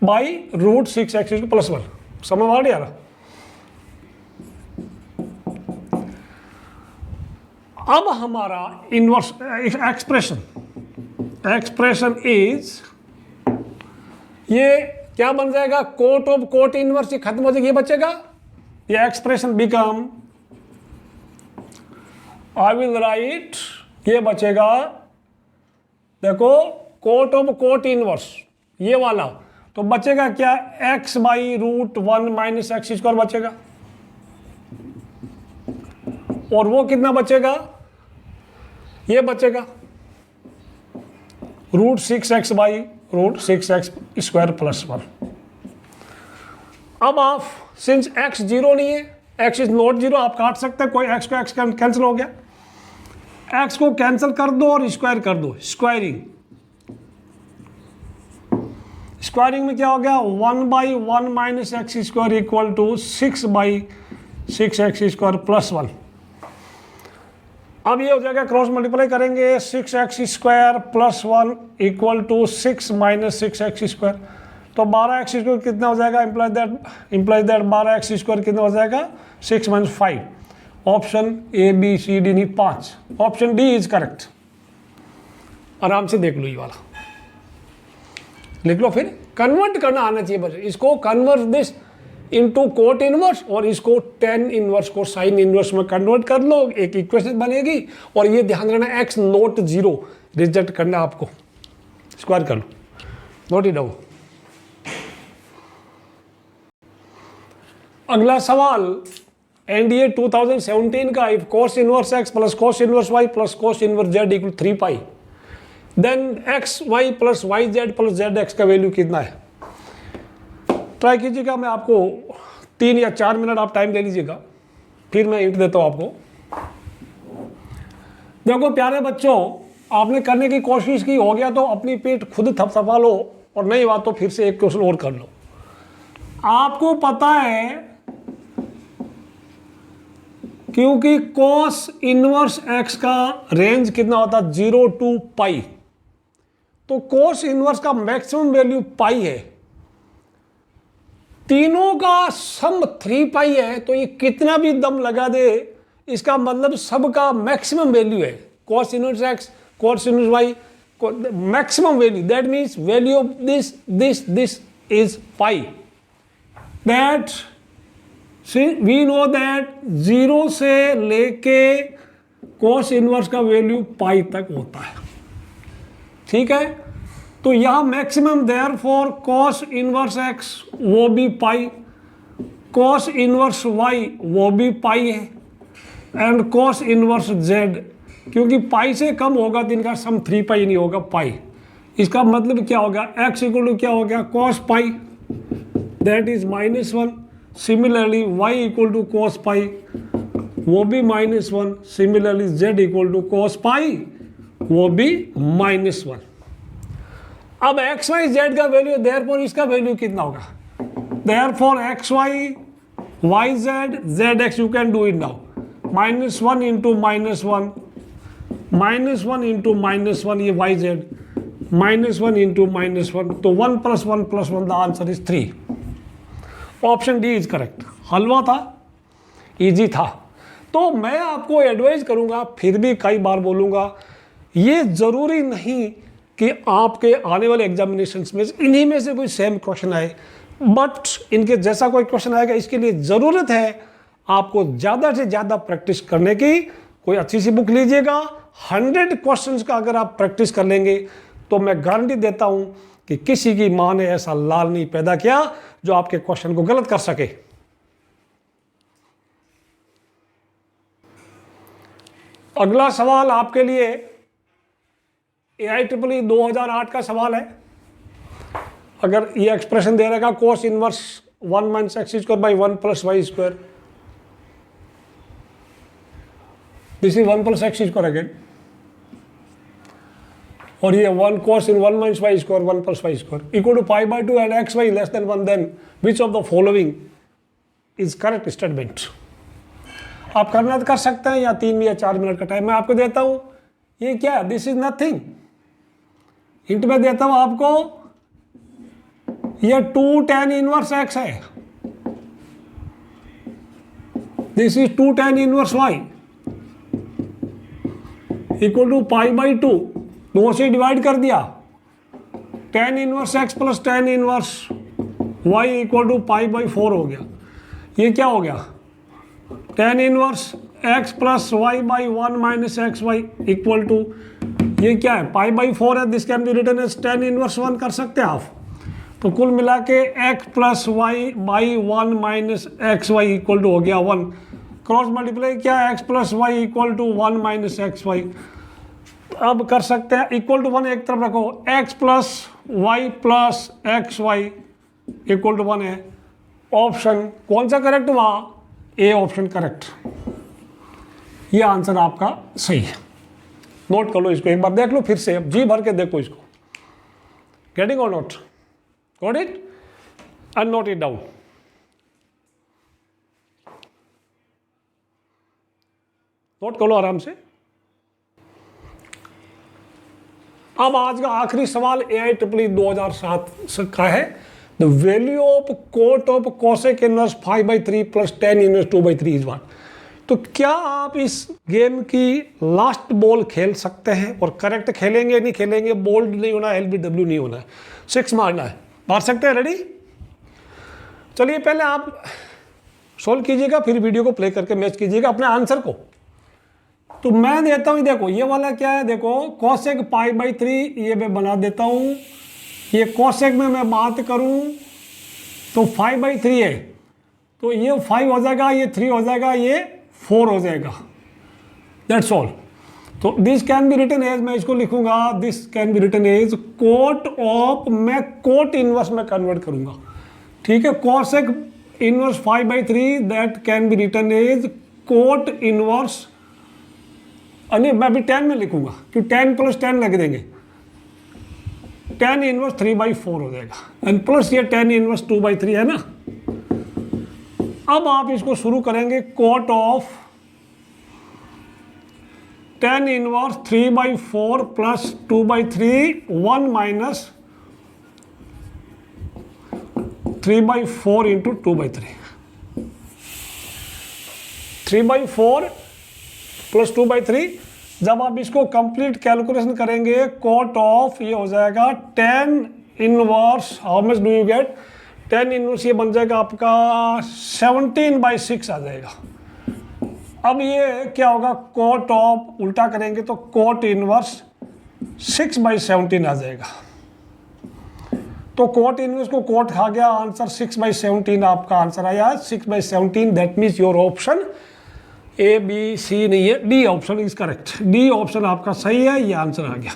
बाई रूट 6x² प्लस 1। समझ आ गया ना? अब हमारा इनवर्स एक्सप्रेशन इज, ये क्या बन जाएगा, कोट ऑफ कोट इनवर्स, ये खत्म हो जाएगा, ये बचेगा, ये expression become, I will right, ये बचेगा, देखो कोट ऑफ कोट इनवर्स ये वाला, तो बचेगा क्या, x by root 1 minus x² बचेगा, और वो कितना बचेगा, ये बचेगा root 6x by root 6x² plus 1। अब आप सिंस x 0 नहीं है, x इज नॉट 0, आप काट सकते हैं, कोई x को x कैंसिल हो गया, x को कैंसिल कर दो और स्क्वायर कर दो, स्क्वायरिंग में क्या हो गया, 1 by 1 minus x² equal to 6 by 6x² plus 1। अब ये हो जाएगा, क्रॉस मल्टीप्लाई करेंगे, 6x² plus 1 equal to 6 minus 6x², तो 12x² कितना हो जाएगा, इम्प्लाइज दैट 12x² कितना हो जाएगा, 6 minus 5। Option A B C D नहीं, 5, ऑप्शन डी इज करेक्ट। आराम से देख लो, ये वाला लिख लो, फिर कन्वर्ट करना आना चाहिए बस, इसको convert this into cot inverse, और इसको टेन इनवर्स को साइन इनवर्स में कन्वर्ट कर लो, एक इक्वेशन बनेगी। और ये ध्यान रखना, x नॉट 0 रिजेक्ट करना आपको, स्क्वायर कर लो, नोट इट डाउन। अगला सवाल एनडीए 2017 का, if cos inverse x plus cos inverse y plus cos inverse z equal 3 pi, then x y plus y z plus z x का value कितना है। Try कीजिएगा, मैं आपको 3 या 4 मिनट आप टाइम ले लीजिएगा, फिर मैं हिंट देता हूं आपको। देखो प्यारे बच्चों, आपने करने की कोशिश की, हो गया तो अपनी पीठ खुद थपथपा लो, और नहीं हुआ तो फिर से एक क्वेश्चन और कर लो। आपको पता है, क्योंकि cos इनवर्स x का रेंज कितना होता है, 0 टू पाई, तो cos इनवर्स का मैक्सिमम वैल्यू पाई है, तीनों का सम 3 पाई है, तो ये कितना भी दम लगा दे, इसका मतलब सबका मैक्सिमम वैल्यू है। cos inverse x, cos inverse y, maximum value, that means value of this is pi. That we know that 0 से लेके cos इनवर्स का वैल्यू पाई तक होता है, ठीक है। तो यहां maximum, therefore cos inverse x वो भी पाई, cos इनवर्स y वो भी पाई है, एंड cos इनवर्स z, क्योंकि पाई से कम होगा तो इनका सम 3 पाई नहीं होगा, पाई। इसका मतलब क्या होगा, x इक्वल टू क्या हो गया, cos pi, that is -1। Similarly y equal to cos pi, वो भी -1। Similarly z equal to cos pi, वो भी -1। अब एक्स वाई जेड का वैल्यू, देयरफॉर इसका वैल्यू कितना होगा, therefore x y y z z x, you can do it now, -1 into -1, -1 into -1, ये वाई जेड, -1 इंटू -1, तो 1 plus 1 plus 1, the answer is 3। Option D is correct. हलवा था, easy था। तो मैं आपको एडवाइस करूंगा, फिर भी कई बार बोलूंगा, ये जरूरी नहीं कि आपके आने वाले एग्जामिनेशंस में इन्हीं में से कोई सेम क्वेश्चन आए, बट इनके जैसा कोई क्वेश्चन आएगा, इसके लिए ज़रूरत है आपको ज़्यादा से ज़्यादा प्रैक्टिस करने की। कोई अच्छी सी बुक लीजिएगा, 100 क्वेश्चंस का अगर आप प्रैक्टिस कर लेंगे तो मैं गारंटी देता हूं कि किसी की माँ ने ऐसा लाल नहीं पैदा किया जो आपके क्वेश्चन को गलत कर सके। अगला सवाल आपके लिए AIEEE 2008 का सवाल है। अगर ये एक्सप्रेशन दे रहेगा cos inverse 1 minus x square by 1 plus Y square, this is 1 plus x square again, और ये 1 cos इन 1 minus Y square 1 plus Y square equal to pi by 2 and x y less than 1, then which of the following is correct statement. आप करना तो कर सकते हैं, या 3 या 4 मिनट का टाइम मैं आपको देता हूं। ये क्या, दिस इज नथिंग, हिंट में देता हूं आपको, ये 2 tan इनवर्स x है, this is 2 tan inverse y equal to pi by 2, 2 से डिवाइड कर दिया, tan inverse x plus tan inverse y equal to pi by 4 हो गया। ये क्या हो गया, tan inverse x plus y by 1 minus x y equal to, ये क्या है, पाई बाई 4 है, this can be written as tan inverse 1 कर सकते हैं आप। तो कुल मिला के x plus y by 1 minus x y equal to हो गया 1, क्रॉस मल्टीप्लाई क्या है, x plus y equal to 1 minus x y. अब कर सकते हैं इक्वल टू 1 एक तरफ रखो, x plus y plus x y equal to 1 है। ऑप्शन कौन सा करेक्ट हुआ, ए ऑप्शन करेक्ट, ये आंसर आपका सही है। नोट कर लो इसको, एक बार देख लो फिर से, अब जी भर के देखो इसको, गेटिंग और not, got it and note it down. Note कर लो आराम से। अब आज का आखिरी सवाल AIEEE 2007 का है, the value of cot of cosec inverse 5/3 plus tan inverse 2/3 is 1। तो क्या आप इस गेम की लास्ट बॉल खेल सकते हैं, और करेक्ट खेलेंगे नहीं खेलेंगे, बोल्ड नहीं होना, LBW नहीं होना है, 6 मारना है, मार सकते हैं, रेडी। चलिए पहले आप सोल्व कीजिएगा, फिर वीडियो को प्ले करके मैच कीजिएगा अपने आंसर को। तो मैं देता हूँ, देखो ये वाला क्या है, देखो कोसेक पाई बाई 3, ये मैं बना देता हूँ, ये कोसेक में मैं बात करूँ तो 5/3 है, तो ये 5 हो जाएगा, ये 3 हो जाएगा, ये 4 हो जाएगा, दैट्स ऑल। तो this can be written as, मैं इसको लिखूंगा, this can be written as cot of, मैं कोट इनवर्स में कन्वर्ट करूंगा, ठीक है, cosec inverse 5/3 that can be written as cot inverse, नहीं मैं भी 10 में लिखूंगा, क्योंकि 10 प्लस 10 लग देंगे, tan इनवर्स 3/4 हो जाएगा, एंड प्लस ये tan इनवर्स 2/3 है ना। अब आप इसको शुरू करेंगे, cot of tan inverse 3/4 plus 2/3 1 minus 3/4 into 2/3, 3/4 plus 2/3। जब आप इसको कंप्लीट कैलकुलेशन करेंगे, कोट ऑफ ये हो जाएगा tan inverse, how much do you get, tan inverse ये बन जाएगा आपका 17/6 आ जाएगा। अब ये क्या होगा, कोट ऑफ उल्टा करेंगे तो कोट इनवर्स 6/17 आ जाएगा। तो कोट इनवर्स को कोट खा गया, आंसर 6/17 आपका आंसर आया, 6/17, that means your option ABC नहीं है, D option is correct, D option आपका सही है, ये आंसर आ गया।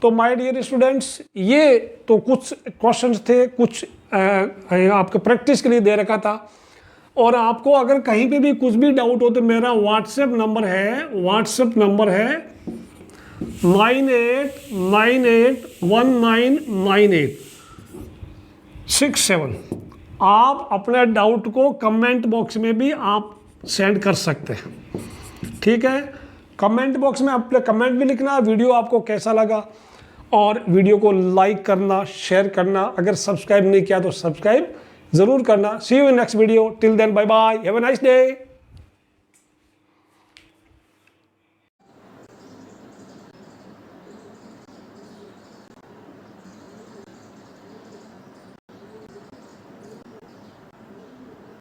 तो माय डियर स्टूडेंट्स, ये तो कुछ क्वेश्चंस थे, कुछ आपके प्रैक्टिस के लिए दे रखा था, और आपको अगर कहीं पे भी कुछ भी डाउट हो तो मेरा व्हाट्सएप नंबर है 98199867। आप अपने डाउट को कमेंट बॉक्स में भी आप सेंड कर सकते हैं, ठीक है। कमेंट बॉक्स में अपने कमेंट भी लिखना, वीडियो आपको कैसा लगा, और वीडियो को लाइक करना, शेयर करना, अगर सब्सक्राइब नहीं किया तो सब्सक्राइब ज़रूर करना। See you in next video, till then bye bye, have a nice day.